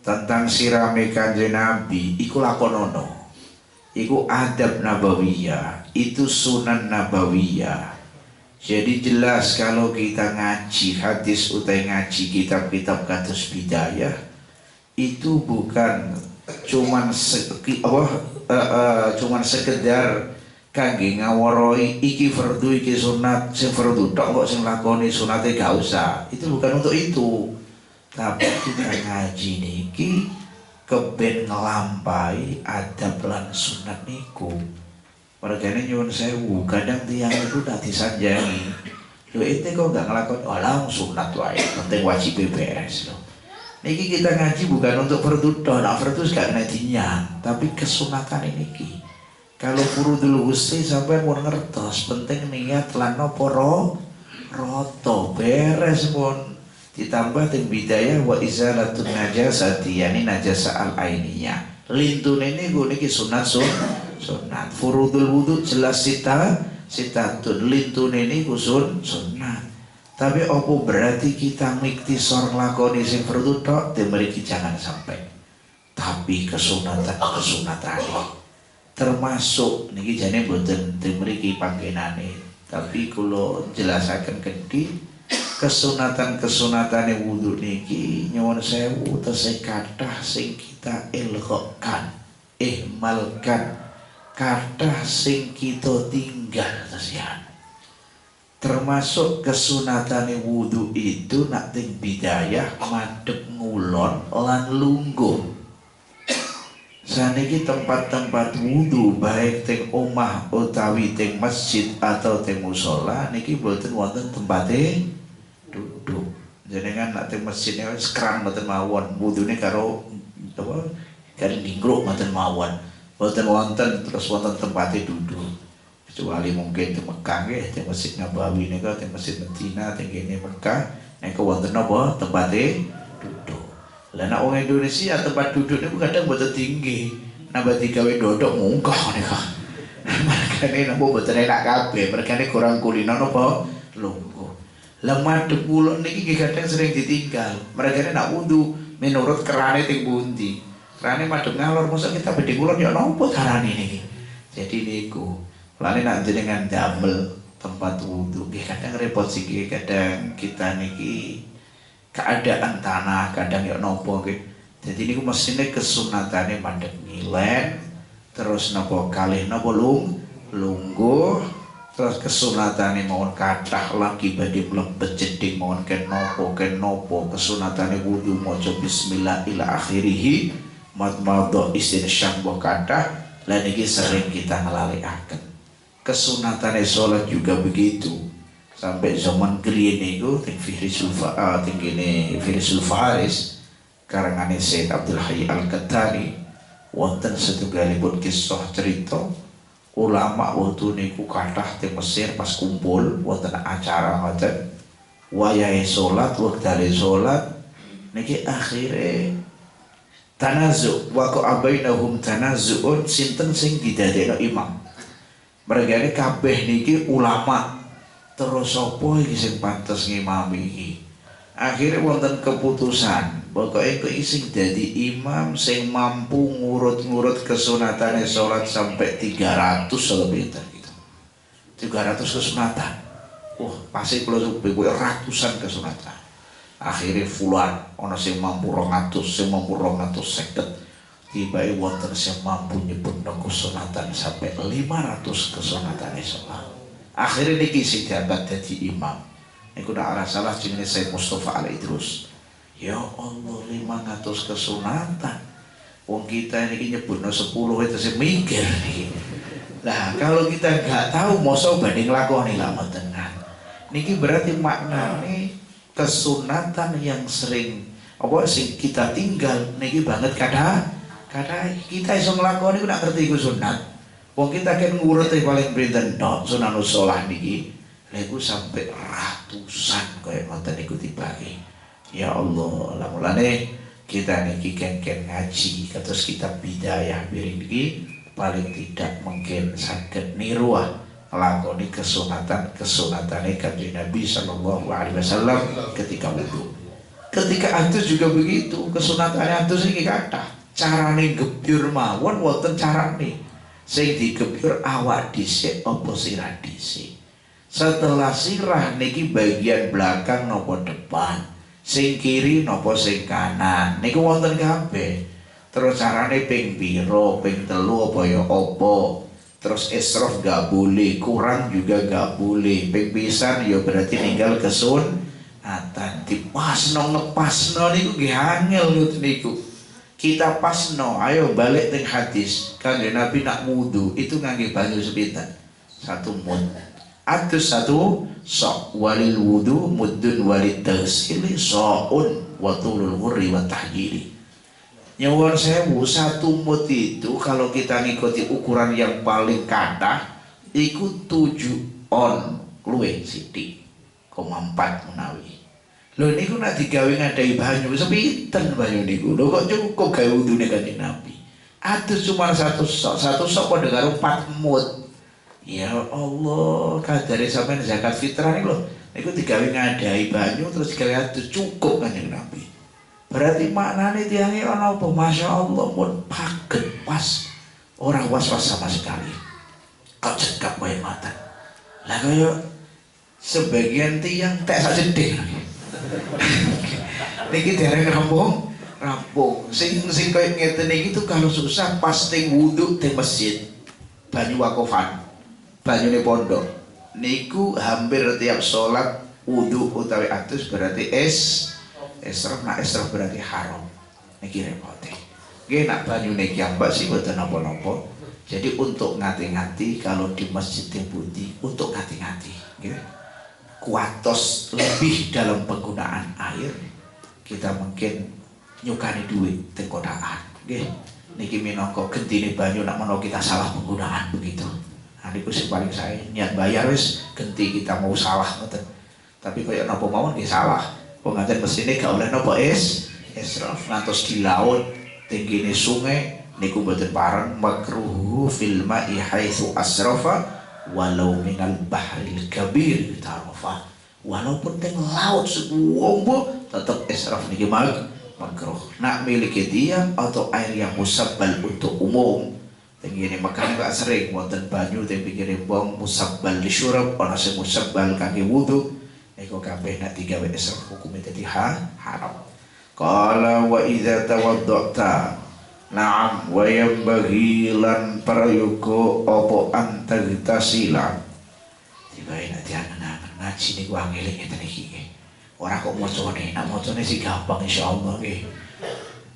Speaker 1: tentang sirame Kanjeng Nabi iku lakonono. Iku adab nabawiyah, itu sunan nabawiyah. Jadi jelas kalau kita ngaji hadis utai ngaji kitab-kitab kados bidayah itu bukan cuman sekedar kangge ngaworoi iki fardu iki sunat, sing fardu tok kok sing lakoni sunate gak usah. Itu bukan untuk itu. Tapi kita ngaji niki keben ngelampahi adab lan sunat niku. Mergane nyuwun sewu, kadang tiang itu tak disanjangi. Lho ente kok gak ngelakoni? Alah sunat wae, penting wajib beres lho. Niki kita ngaji bukan untuk fardu tok, nak fardu gak kena dinyang, tapi kesunatan ini ki. Kalau furudul wusti sampai mau ngertos, penting niat lan napa roto beres pun ditambah tim bidayah wa izalatun najasati, yani najasa al ainiyah. Lintun ini gue niki sunat sunat. Furudul wudu jelas sitatun, lintun ini gue sunat. Tapi opo berarti kita miktisor nglakoni sing fardhu tok, mriki jangan sampai. Tapi kesunatan termasuk niki jane mboten mriki panggenane, tapi kula jelasaken kedhi kesunatan-kesunatane wudu niki nyuwun sewu tesih kathah sing kita ilghaqkan, ihmalkan, kathah sing kita tinggal tesian. Termasuk kesunatane wudu itu nak ting bidayah madhep ngulon lan lungguh. Saniki tempat-tempat wudu baik teng omah utawi teng masjid atau teng mushola niki boten wonten tempate duduk. Jenengan nak teng masjid wis kerang boten mawon, wudune karo apa karo ninggruk boten mawon. Boten wonten terus wonten tempate duduk. Kecuali mungkin di Mekah nggih, di Masjid Nabawi nika, di Masjid Medina, di kene Mekah nika wonten napa tempate duduk. Lah nek wong Indonesia tempat duduk niku kadang boten tinggi. Nambah digawe dodok mungkah nika. Mergane napa boten enak kabeh, mergane kurang kulino napa lungguh. Lah madhep kula niki kadang sering ditinggal. Mergane nak wudu menurut kerane teng pundi. Kerane madhep ngalor mosok kita bedhe kulon ya napa carane niki. Jadi niku lane nak jenengan damel tempat wudu nggih kadang repot sih, kadang kita niki keadaan tanah kadang ya nopo nggih. Jadi niku mesine kesunatane mandeg ngilen terus napa kalih napa lungguh terus kesunatane mawon kathah lagi badhe mlebet jeding mawon ken nopo kesunatane wudu maca bismillah ila akhirih madmadha istinsyaq kathah lan iki sering kita ngelalekaken. Kesunatane sholat juga begitu. Sampai zaman kriyen niku teng Fihrisul Faris karangane Sayyid Abdul Hayy Al-Qattani wonten setunggalipun kisah cerita ulama waktu niku kathah teng Mesir pas kumpul wonten acara ngoten wayahe salat wektane salat niki akhire tanazu wa qabainahum tanazuun sinten sing didadekno imam. Mergane kabeh niki ulama terus sapa iki sing pantes ngimami iki. Akhire wonten keputusan, pokoke kok sing dadi imam sing mampu ngurut-ngurut kesunatane salat sampai 300 lebih gitu. 300 kesunatan. Pasti kula suwe ratusan kesunatan. Akhire fulan ana sing mampu 200, sing mampu 250. Tiba-tiba wonten sing mampu nyebut kesunatan sampai 500 kesunatan sholat. Akhirnya niki sing diangkat dadi imam. Niku nak arah salah jenenge Sayyid Mustafa Al Idrus. Ya Allah 500 kesunatan. Wong kita niki nyebutno 10 itu sing mikir niki. Lah kalau kita nggak tahu mosok banding lakoni lah mboten. Niki berarti maknane kesunatan yang sering apa sing kita tinggal niki banget kadang kita iso nglakoni nak ngerti iku sunat. Wong kita kan ngurut paling pinten tok sunanus sholah niki. Lha iku sampai ratusan kaya ngoten niku tibake. Ya Allah, lah mulane kita niki ken ngaji kados kitab bidayah biring niki paling tidak mungkin saged niruah nglakoni kesunatane Kanjeng Nabi sallallahu alaihi wasallam ketika wudu. Ketika antus juga begitu, kesunatane antus iki kathah. Carane gebyur mawon wonten carane. Sing digebyur awak dhisik apa sirah dhisik. Setelah sirah niki bagian belakang napa depan, sing kiri napa sing kanan. Niku wonten kabeh. Terus carane ping piro, ping 3 apa ya apa. Terus israf gak boleh, kurang juga gak boleh. Ping pisan ya berarti ninggal kesunatan. Dipasno ngepasno niku nggih angel niku. Kita pasno, ayo balik teng hadis. Kanjeng Nabi nak wudu itu ngangge banyu sepinten? 1 mud. atus satu sok walil wudu muddun walid taghsili so'un wa tulul ghurri wa tahjili. Nyuwun sewu, satu mut itu kalau kita ngikuti ukuran yang paling kathah iku 7 on luwih sithik 0,4 menawi. Lho niku nek digawe ngadai banyu sepinten banyu niku. Lho kok cukup gawe wudune Kanjeng Nabi. Atus cuma satu sok padha karo 4 mut. Ya Allah, kadare sampean zakat fitrah niku lho. Niku digawe ngadai banyu terus digawe atus cukup Kanjeng Nabi. Berarti maknane tiange ana apa? Masya Allah pun paget pas. Ora was-was sama sekali. Kok cekap wae mata. Lah kaya sebagian tiang tek sak jeding. Niki dereng rampung. Sing koyo ngeten iki tuh kalau susah pasti wudu teng masjid. Banyu wakofan. Banyune pondok. Niku hampir tiap sholat wudu utawi atus berarti esraf, nak esraf berarti haram. Niki repote. Nggih nak banyune kiambak sih mboten napa-napa. Jadi untuk ngati-ngati kalau di masjid yang putih untuk ngati-ngati, gitu. Kuatos lebih dalam penggunaan air, kita mungkin nyukani duit tengkotaan, gitu. Niki minangka gentine banyu nak menawa kita salah penggunaan begitu. Nah, niku sing paling saya niat bayar wis genti kita mau salah ngoten. Tapi kaya napa mawon nggih salah. Wong ngaten mesine gak oleh napa israf ngantos di laut tenggine sungai. Niku mboten pareng makruh fil ma'i haitsu asrafa walau minal bahril kabir tarafa. Walaupun teng laut sebuombo tetap israf niki makruh. Nak miliki tiang atau air yang musabbal untuk umum. Tenggine makane gak sering wonten banyu teng pinggir embong musabbal lisyurab ana sing musabbal kangge wudu. Niku kabeh nek digawe israf hukume dadi haram. Qala wa idza tawaddata na'am wa yanbaghi lan prayoga apa antagtasila. Dibae nek diangen-angen ngaji niku angel ngeten iki. Ora kok macane, nek macane sih gampang insyaallah nggih.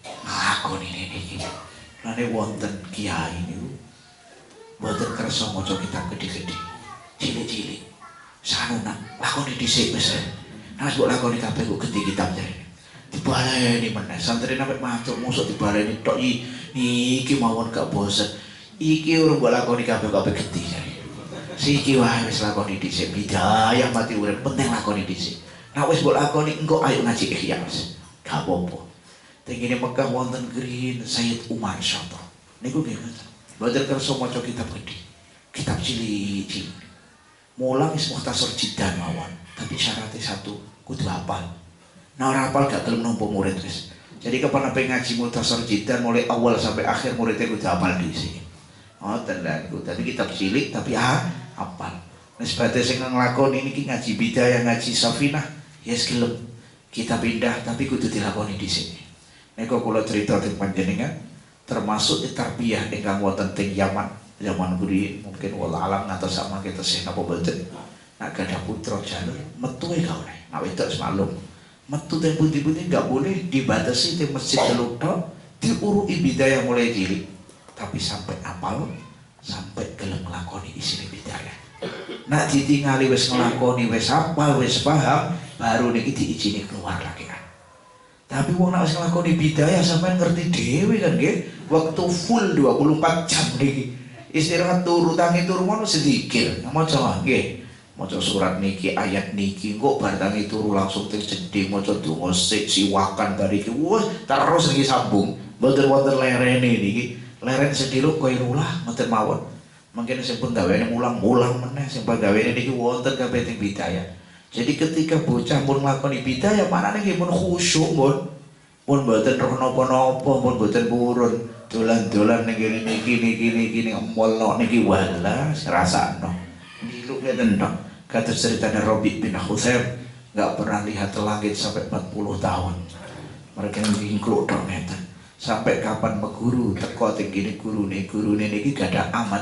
Speaker 1: Ngakoni niki. Lane wonten kiai niku mboten kersa maca kitab gede-gede. Cilik-cilik. Sanuna lakoni dhisik wis. Nah wis mbok lakoni kabeh kok gede kitab jare. Dibaleni meneh santri sampe mancuk mosok dibaleni tok iki mawon gak bosen. Iki urung mbok lakoni kabeh gede jare. Siki wae wis lakoni dhisik bidayah mati urip penting lakoni dhisik. Nah wis mbok lakoni engko ayo ngaji Ihya wis. Gak apa-apa. Tengene Mekah wonten Green Sayyid Umar Syata. Niku nggih ngoten. Mboten kersa maca kitab gede. Kitab cilik-cilik. Mulang wis mukhtasar jiddan mawon, tapi syaratnya satu kudu hafal. Nah ora hafal gak gelem nampa murid wis. Jadi kapan ape ngaji mukhtasar jiddan mulai awal sampai akhir muridnya kudu hafal dhisik. Ngoten lha niku. Dadi kitab cilik tapi hafal. Nisbate sing nglakoni niki ngaji bidayah, ngaji safinah, yes gelem. Kita pindah tapi kudu dilakoni dhisik. Nek kula cerita teng panjenengan termasuk tarbiyah ingkang wonten teng zaman budi mungkin wala alam ngantos sama kita sih napa boten. Nak gadah putra jalur metu e gak oleh. Nak wedok semalum. Metu teng pundi-pundi gak boleh dibatasi teng masjid teluk tok, diuruki bidayah mulai cilik. Tapi sampai apal, sampai gelem nglakoni isine bidayah. Nak ditingali wis nglakoni wis apal wis paham, baru niki diizini keluar lagi kan. Tapi wong nek wis nglakoni bidayah sampean ngerti dhewe kan nggih. Waktu full 24 jam niki. Istirahat turu tangi turu mono sedikit. Maca nggih. Maca surat niki, ayat niki, kok bar tangi turu langsung teng jeding maca donga sik siwakan bari iki. Wes terus niki sambung. Mboten wonten lerene niki. Leren sediluk koirullah ngoten mawon. Mungkin sing pun gaweane mulang-mulang meneh sing pegawene niki wonten kabeh teng bidayah. Jadi ketika bocah pun nglakoni bidayah manane nggih pun khusyuk pun. Pun mboten roh napa-napa, pun mboten purun. Dolan-dolan ning niki ngomolno niki wala rasakno. Niku ngeten tok. Kados ceritane Rabi bin Khusaim enggak pernah lihat langit sampai 40 tahun. Mereka ngingkluk tok ngeten. Sampai kapan meguru teko teng kene gurune niki gak ada amat.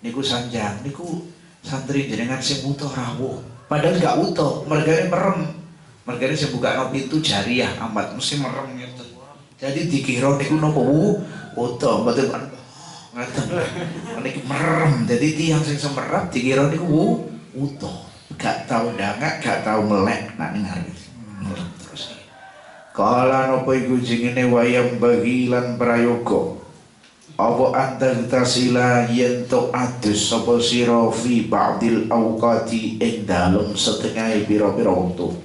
Speaker 1: Niku sanjang, niku santri jenengan sing utuh rawuh. Padahal gak utuh, mergane merem. Mergane sing bukakno pintu jariah amat mesti merem ngeten. Jadi dikira niku napa utuh mboten ngaten. Niki merem. Jadi tiyang sing semerap dikira niku utuh, gak tahu dangak, gak tahu melek, nak dengar terus. Kala nopo iku jengene wayang bagilan prayoga apa antar tasila yento adus sapa sira fi ba'dil awqati ing dalem setengah pira-pira wektu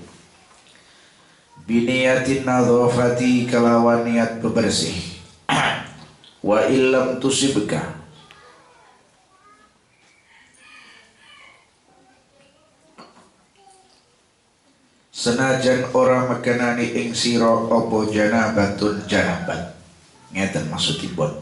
Speaker 1: biniyatin nadhafati kalawan niat bebersih wa illam tusibka senajan ora mekenani ing sira apa janabatun janabat. Ngeten maksudipun.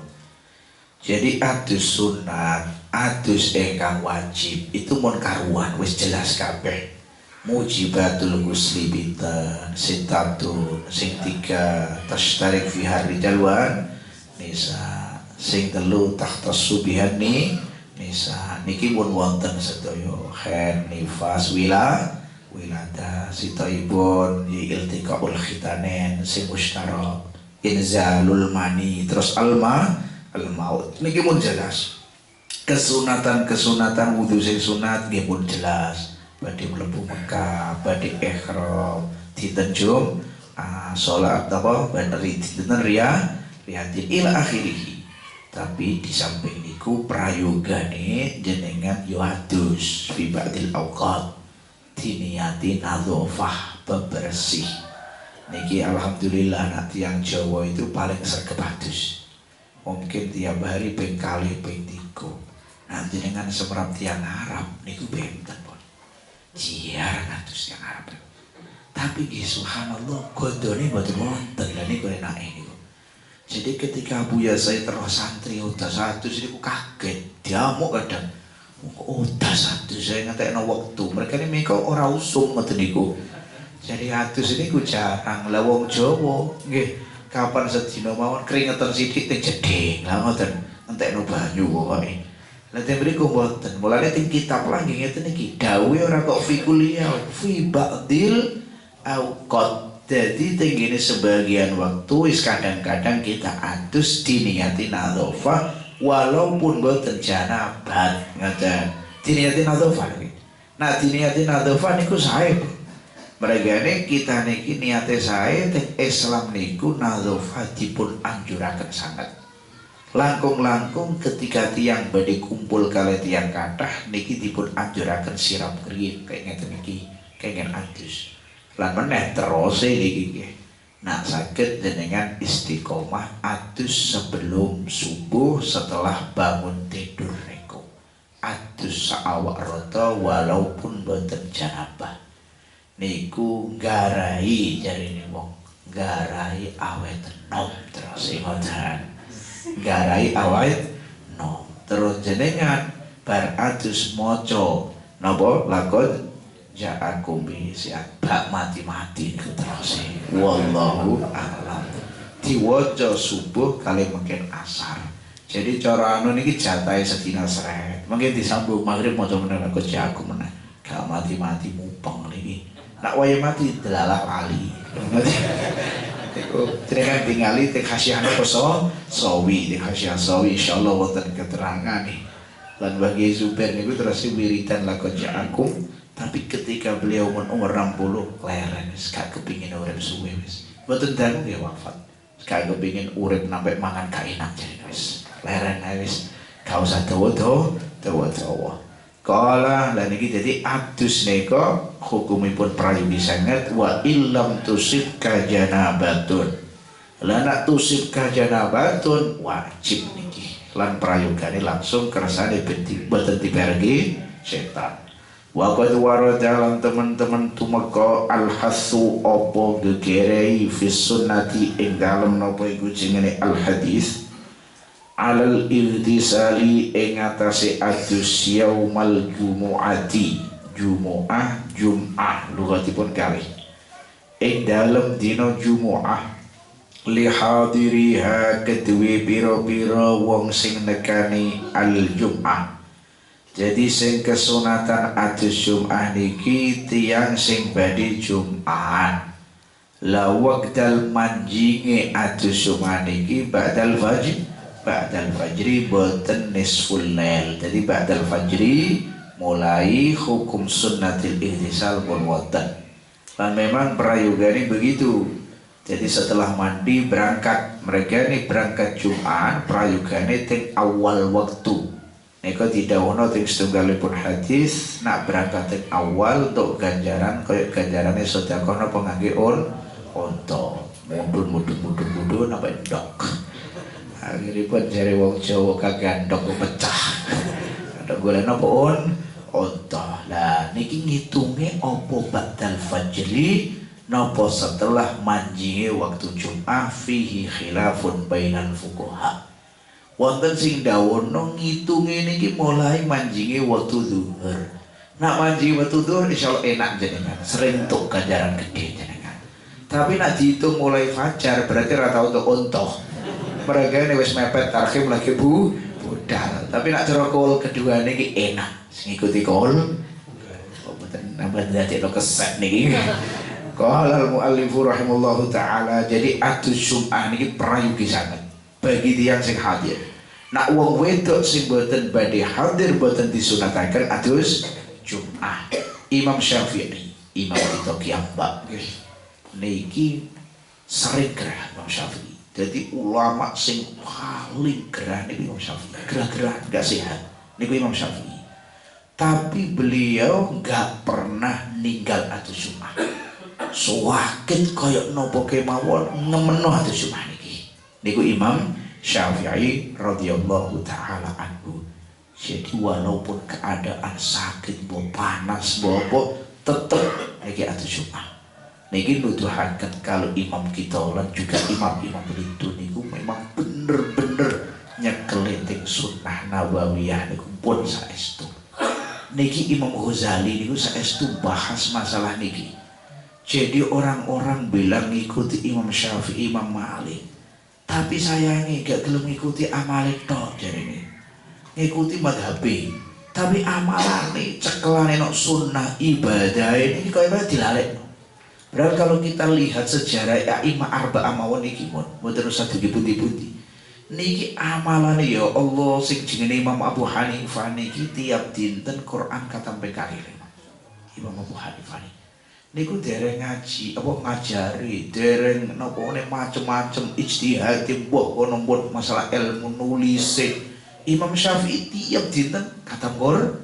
Speaker 1: Jadi adus sunat, adus ingkang wajib itu mun karuan wis jelas kabeh. Mujibatul ghusli binten, sitatun, sing tiga tashtarik fi harijal wan nisa, sing telu tahta subihan nisa. Niki pun wonten sedaya haid, nifas, wilada, sitaibun, iltiqaul khitanen, sing mustarak, inzalul mani, terus al-maut. Niki pun jelas. Kesunatan wudu sing sunat nggih pun jelas. Badhe mlebu Mekah, badhe ihram, dinten salat apa baneri dinten riyatin ila akhirih. Tapi di samping niku prayogane jenengan yo adus fi ba'dil awqat diniyati nadhofah bebersih. Niki alhamdulillah anak tiang Jawa itu paling sregep adus. Mungkin tiap hari ping kali ping tiga. Nanti dengan semerap tiang Arab niku benten pun. Jiar adus tiang Arab. Tapi nggih subhanallah godone mboten wonten lha niku enake niku. Jadi ketika Buya saya terus santri udah satu niku kaget, diamuk kadang. Udah satu saya ngetekno waktu. Mereka ini mikir ora usum ngoten niku. Jadi atus ini ku jarang lah wong Jawa nggih kapan sedina mawon keringetan sithik teng jeding lah ngoten entekno banyu pokoke. Lah ten mriku mboten. Mulane teng kitab lah nggih ngeten iki dawuhe ora kok fi kuliah fi ba'dil awqat. Jadi tenggine sebagian waktu wis kadang-kadang kita atus diniati nadhofah walaupun mboten janabat ngoten. Diniati nadhofah iki. Nah diniati nadhofah niku sae. Mergane kita niki niate sae teng Islam niku nadhofah dipun anjuraken sangat. Langkung-langkung ketika tiang badhe kumpul kali tiang kathah niki dipun anjuraken siram kering kayak ngeten iki kenging adus. Lan meneh terus niki. Nah saged jenengan istiqomah adus sebelum subuh setelah bangun tidur niku. Adus saawak rata walaupun boten janabah. Niku nggarai jarine wong, nggarai awet nom terus ngoten. Nggarai awet nom. Terus jenengan bar adus maca napa lakon ja'akum bisiat bak mati-mati terus wallahu a'lam. Diwaca subuh kali mungkin asar. Jadi cara anu niki jatahe sedina sret. Mungkin disambung maghrib maca meneh kok ja'akum meneh. Gak mati-mati mupeng niki. Nak waya mati delalah lali. Iku jenengan tingali teng khasiah poso sawi, teng khasiah sawi insyaallah wonten keterangan nih. Lan bagi Zubair niku terus wiridan lakon ja'akum. Tapi ketika beliau umur 60 leren wis gak kepingin urip suwe wis. Mboten dangu nggih wafat. Gak kepingin urip sampai mangan gak enak jadi wis. Leren wis gak usah dawa-dawa. Kala lan iki dadi adus nika hukumipun prayogi sanget wa illam tusibka janabatun. Lan nek tusibka janabatun wajib niki. Lan prayogane langsung kersane boten dipergi setan. Waqad warada lan teman-teman tumeka al-hasu apa gegerei fi sunnati ing dalem napa iku jenenge al-hadis alal irtisali ing atase adus yaumal jumu'ati jum'ah lugatipun kalih ing dalem dina jumu'ah li hadiriha kedue pira-pira wong sing nekani al-jum'ah. Jadi sing kesunatan adus Jum'ah niki tiyang sing badhe Jum'ahan. La waqtal manjinge adus Jum'ah niki ba'dal fajri boten nisful lail. Jadi ba'dal fajri mulai hukum sunnatil ihtisal pun wonten. Dan memang prayoga ini begitu. Jadi setelah mandi berangkat, mereka ini berangkat Jumat prayoga ini teng awal waktu. Niko tidak ono teng setunggalipun hadis nak berangkat teng awal untuk ganjaran koyok ganjarannya sedekah pengangge onto mudun apa endok. Akhirnya pun cari wong Jawa kagandok pecah. Ada golek napa onto. Lah niki ngitunge opo ba'dal fajri napa setelah manjinge waktu Jumat fihi khilafun bainal fuqaha. Wonten sing dawono ngitunge niki mulai manjinge waktu zuhur. Nak manjinge waktu zuhur insyaallah enak jenengan, sering tuk ganjaran gede jenengan. Tapi nak dihitung mulai fajar berarti rata untuk ontoh. Mereka ini wis mepet tarhim lagi budal. Tapi nak cara kol kedua niki enak, ngikuti kol. Oh betul, nambah dadi lo keset niki. Qala al-mu'allifu rahimallahu ta'ala. Jadi atus Jum'ah niki prayogi sangat bagi tiyang sing hadir. Nak wong wedok sing boten badhe hadir boten disunataken atus Jum'ah. Imam Syafi'i, Imam kita kiambak niki sering gerah Imam Syafi'i. Jadi ulama sing paling gerah niki Imam Syafi'i. Gerah-gerah enggak sehat niku Imam Syafi'i. Tapi beliau enggak pernah ninggal atus Jum'ah. Suwakit koyok nopo kemawon ngemeno atus Jum'ah niki. Niku Imam Syafi'i radhiyallahu taala anhu. Jadi walaupun keadaan sakit, bo panas, bo tetep niki atus Jum'ah. Niki nuduhaken kalau imam kita lan juga imam-imam itu niku memang bener-bener nyekeleting sunnah nabawiyah niku pun saestu. Niki Imam Ghazali niku saestu bahas masalah niki. Jadi orang-orang bilang ngikuti Imam Syafi'i, Imam Malik. Tapi sayangnya gak gelem ngikuti amale tok jarene. Ngikuti madhabi. Tapi amalane cekelane nok sunnah ibadah ini kaya dilalekno. Padahal kalau kita lihat sejarah A'imah Arba'ah mawon niki mon, mboten usah diputi-puti. Niki amalane ya Allah sing jenenge Imam Abu Hanifah niki tiap dinten Quran katampe kali. Imam Abu Hanifah niku dereng ngaji, apa ngajari, dereng napa macem-macem ijtihad mbok kono mbok masalah ilmu nulis. Imam Syafi'i tiap dinten katam Quran.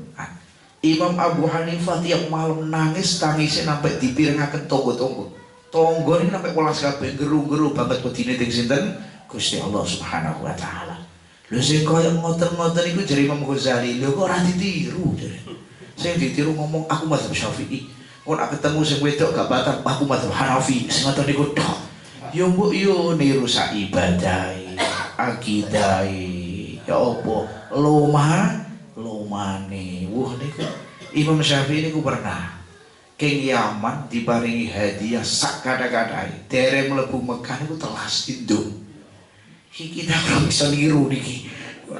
Speaker 1: Imam Abu Hanifah tiap malam nangis tangisnya sampai dipirengaken tonggo-tonggo. Tonggo ini sampai polas kabeh geru-geru banget wedine teng sinten Gusti Allah Subhanahu wa taala. Lho sing koyo ngoten-ngoten iku jare Imam Ghazali, lho kok ora ditiru jare. Sing ditiru ngomong aku mazhab Syafi'i. Kok nak ketemu sing wedok gak batal aku mazhab Hanafi. Sing ngoten niku tok. Yo mbok yo niru sak ibadahe, akidahe. Ya apa? Lomane. Wah niku Imam Syafi'i niku pernah keng Yaman diparingi hadiah sak kada-kadae. Dereng mlebu Mekah niku telas indung. Iki kita ora bisa niru niki.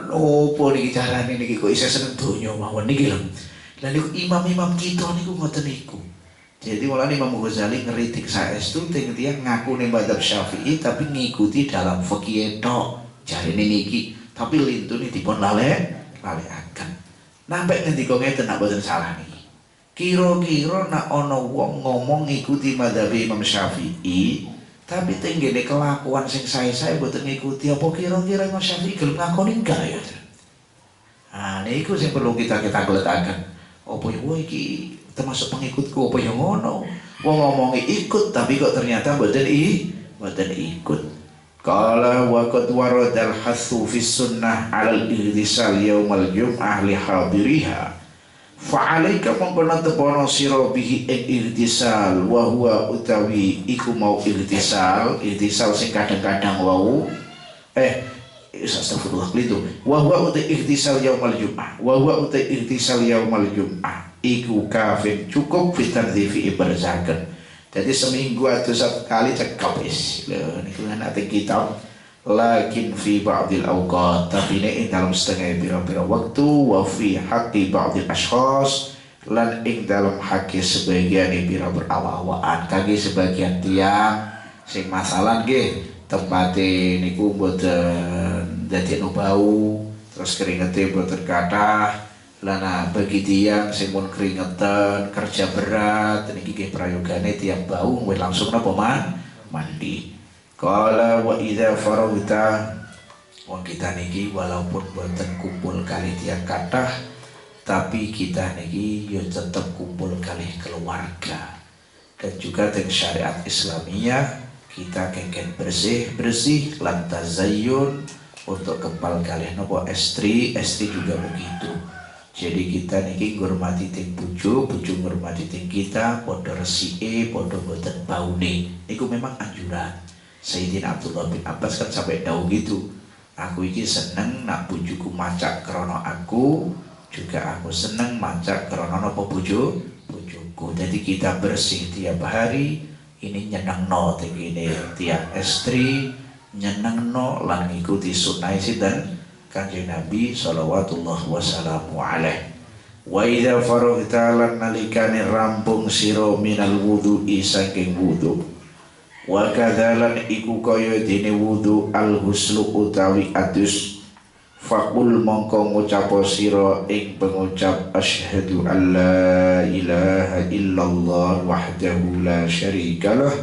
Speaker 1: Opo niki carane niki kok isih seneng donya mawon niki lho. Lah niku imam-imam kita niku ngoten niku. Jadi mulane Imam Ghazali ngeritik saestu teng tiyang ngaku ning mazhab Syafi'i tapi ngikuti dalam fikih tok. Jarine niki, tapi lintune dipun lalekaken. Nampak ngendika ngeten nak boten salah niki. Kira-kira nak ana wong ngomong ngikuti mazhab Imam Syafi'i, tapi tenggene kelakuan sing sae-sae boten ngikuti, apa kira-kira Imam Syafi'i gelem ngakoni enggak ya? Ah niku sing perlu kita gletaken. Apa yo iki termasuk pengikutku apa yo ngono? Wong ngomongi ikut tapi kok ternyata boten ikut. Qala wa qad waradal hasu fi sunnah 'alal ihtisal yaumal jum'ah li hadiriha fa 'alaika mongkon tepono sira bihi ihtisal wa huwa utawi iku mau ihtisal sing kadang-kadang wau astagfirullah itu wa huwa ihtisal yaumal jum'ah iku kafin cukup fitardhifi ibarzakan. Jadi seminggu atau satu kali cekap is. Niku nanti kitab lakin fi ba'dil awqat, tapi ini dalam setengah pira-pira waktu, wa fi haqqi ba'dil ashkhas, lan ing dalam haqqi sebagian pira berawak-awakan kaki sebagian tiang sing masalah nggih tempate niku mboten dadi bau terus keringete mboten kathah Lana bagi tiang sing pun keringetan kerja berat niki nggih prayogane tiang bau langsung napa mandi. Qala wa idza faragta wong kita niki walaupun boten kumpul kali tiang kathah tapi kita niki yo tetep kumpul kali keluarga. Dan juga dengan syariat Islamiyah kita kengken bersih lan tazayyun untuk kempal kali nopo estri juga begitu. Jadi kita niki ngurmati ting bojo ngurmati ting kita, podo resike, podo boten baune. Iku memang anjuran. Sayyidina Abdullah bin Abbas kan sampai tahu gitu. Aku iki seneng nak bojoku macak krono aku, juga aku seneng macak krono nopo bojoku. Jadi kita bersih tiap hari. Ini nyenengno tinggi tiap estri, nyenengno lan ngikuti sunnah dan Kanjeng Nabi sallallahu wasallamu alaih. Wa idza faraghta lan nalikane rampung sira minal wudu'i saking wudu. Wa kadzalan iku kaya dene wudu al huslu utawi adus. Faqul mongko ngucap sira ing pengucap asyhadu an la ilaha illallah wahdahu la syarikalah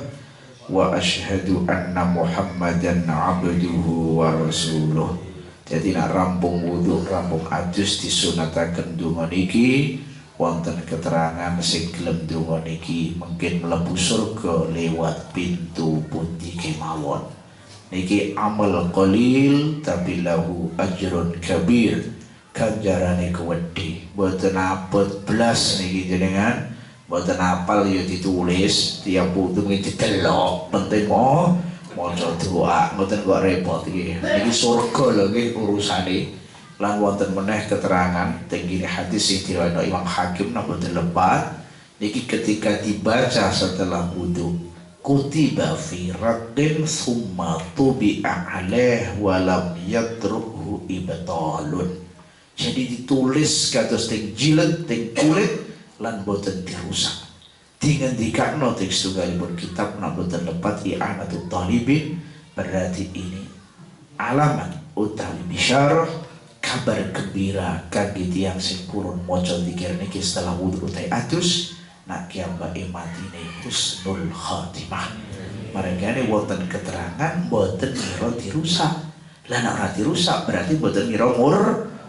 Speaker 1: wa asyhadu anna muhammadan abduhu wa rasuluh. Jadi nak rampung wudu, rampung adus disunataken donga niki wonten keterangan sing gelem donga niki mungkin mlebu surga lewat pintu pundi kemawon. Niki amal qalil tapi lahu ajrun kabir. Ganjarane kuwedhe. Mboten abot blas niki jenengan, mboten apal ya ditulis, tiap wudu didelok, penting maca doa, mboten kok repot iki. Niki surga lho nggih urusane. Lan wonten meneh keterangan teng hadis sing diriwayatno Imam Hakim napa lepat niki ketika dibaca setelah wudu kutiba fi raqqin summa tubi'a alaih wa lam yatruhu ibtalun. Jadi ditulis kados teng jilid teng kulit lan boten dirusak. Dingendikakno teks tunggalipun kitab boten lepat i'anatul talibin, berarti ini alamat utawi bisyarah kabar gembira kangge tiyang sing purun maca zikir niki setelah wudu utai adus nak kiambake matine husnul khatimah. Marengane wonten keterangan boten mira dirusak. Lah nek ora dirusak berarti boten mira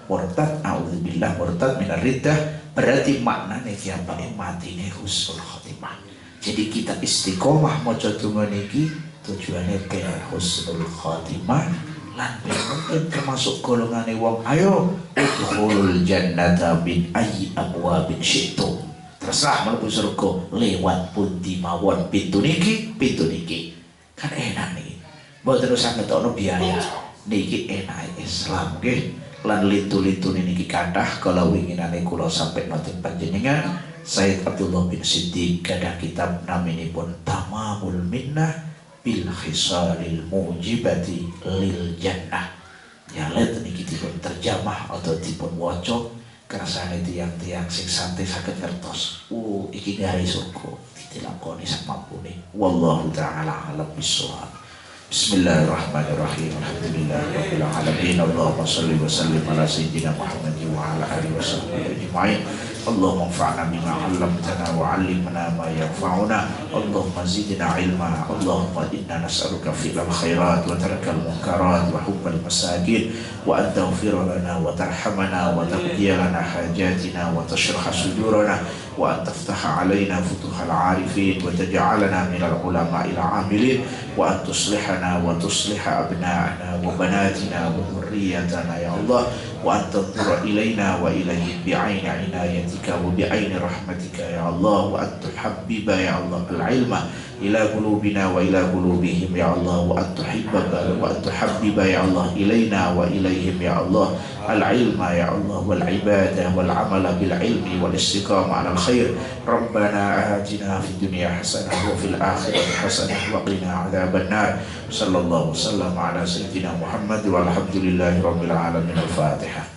Speaker 1: murtad, auzubillah murtad minar riddah. Berarti maknanya kiambake matine husnul khatimah. Jadi kita istiqomah maca donga niki tujuane ben husnul khatimah lan ben mungkin termasuk golongane wong ayo udkhulul jannata bin ayyi abwabin syi'tum. Terserah mlebu surga lewat pundi mawon pintu niki. Kan enak niki. Mboten usah ngetokno biaya. Niki enake Islam nggih. Lan lintu-lintu niki kathah kala winginane kula sampai nonton panjenengan Sayyid Abdullah bin Siddiq gadah kitab naminipun Tamamul Minnah bil Khisalil Mujibati lil Jannah. Nyalet niki dipun terjemah atau dipun waca kersane tiang-tiang sing santai saged ngertos. Iki gawe surga ditilakoni sak mampune. Wallahu taala alam bissawab. Bismillahirrahmanirrahim. Alhamdulillahirabbil alamin. Allahumma shalli wa sallim ala sayyidina Muhammad wa ala alihi washabbihi ajma'in. Allahumma anfa'na bima 'allamtana wa 'allimna ma yanfa'una. Allahumma zidna 'ilma. Allahumma inna nas'aluka fi'lal khairat wa tarkal munkarat wa hubbal masakin wa an taghfira lana wa tarhamana wa taqdiya lana hajatina wa tashrah sudurana wa an taftaha 'alaina futuhal 'arifin wa taj'alana minal ulama'il 'amilin wa an tuslihana wa tusliha abna'ana wa banatina wa dhurriyyatana ya Allah wa an tanzura ilaina wa ilayhim bi'aini inayatika wa bi'aini rahmatika ya Allah wa an tuhabbiba ya Allah al-ilma ila qulubina wa ila qulubihim ya Allah wa an tuhibbaka wa an tuhabbiba ya Allah ilaina wa ilayhim ya Allah al-ilma ya Allah wal ibadah wal amala bil ilmi wal istiqamah ala al-khair. Rabbana atina fid dunya hasanah wa fil akhirati hasanah wa qina adzaban nar. Sallallahu wasallam ala sayyidina Muhammad walhamdulillahi rabbil alamin. Al-Fatihah.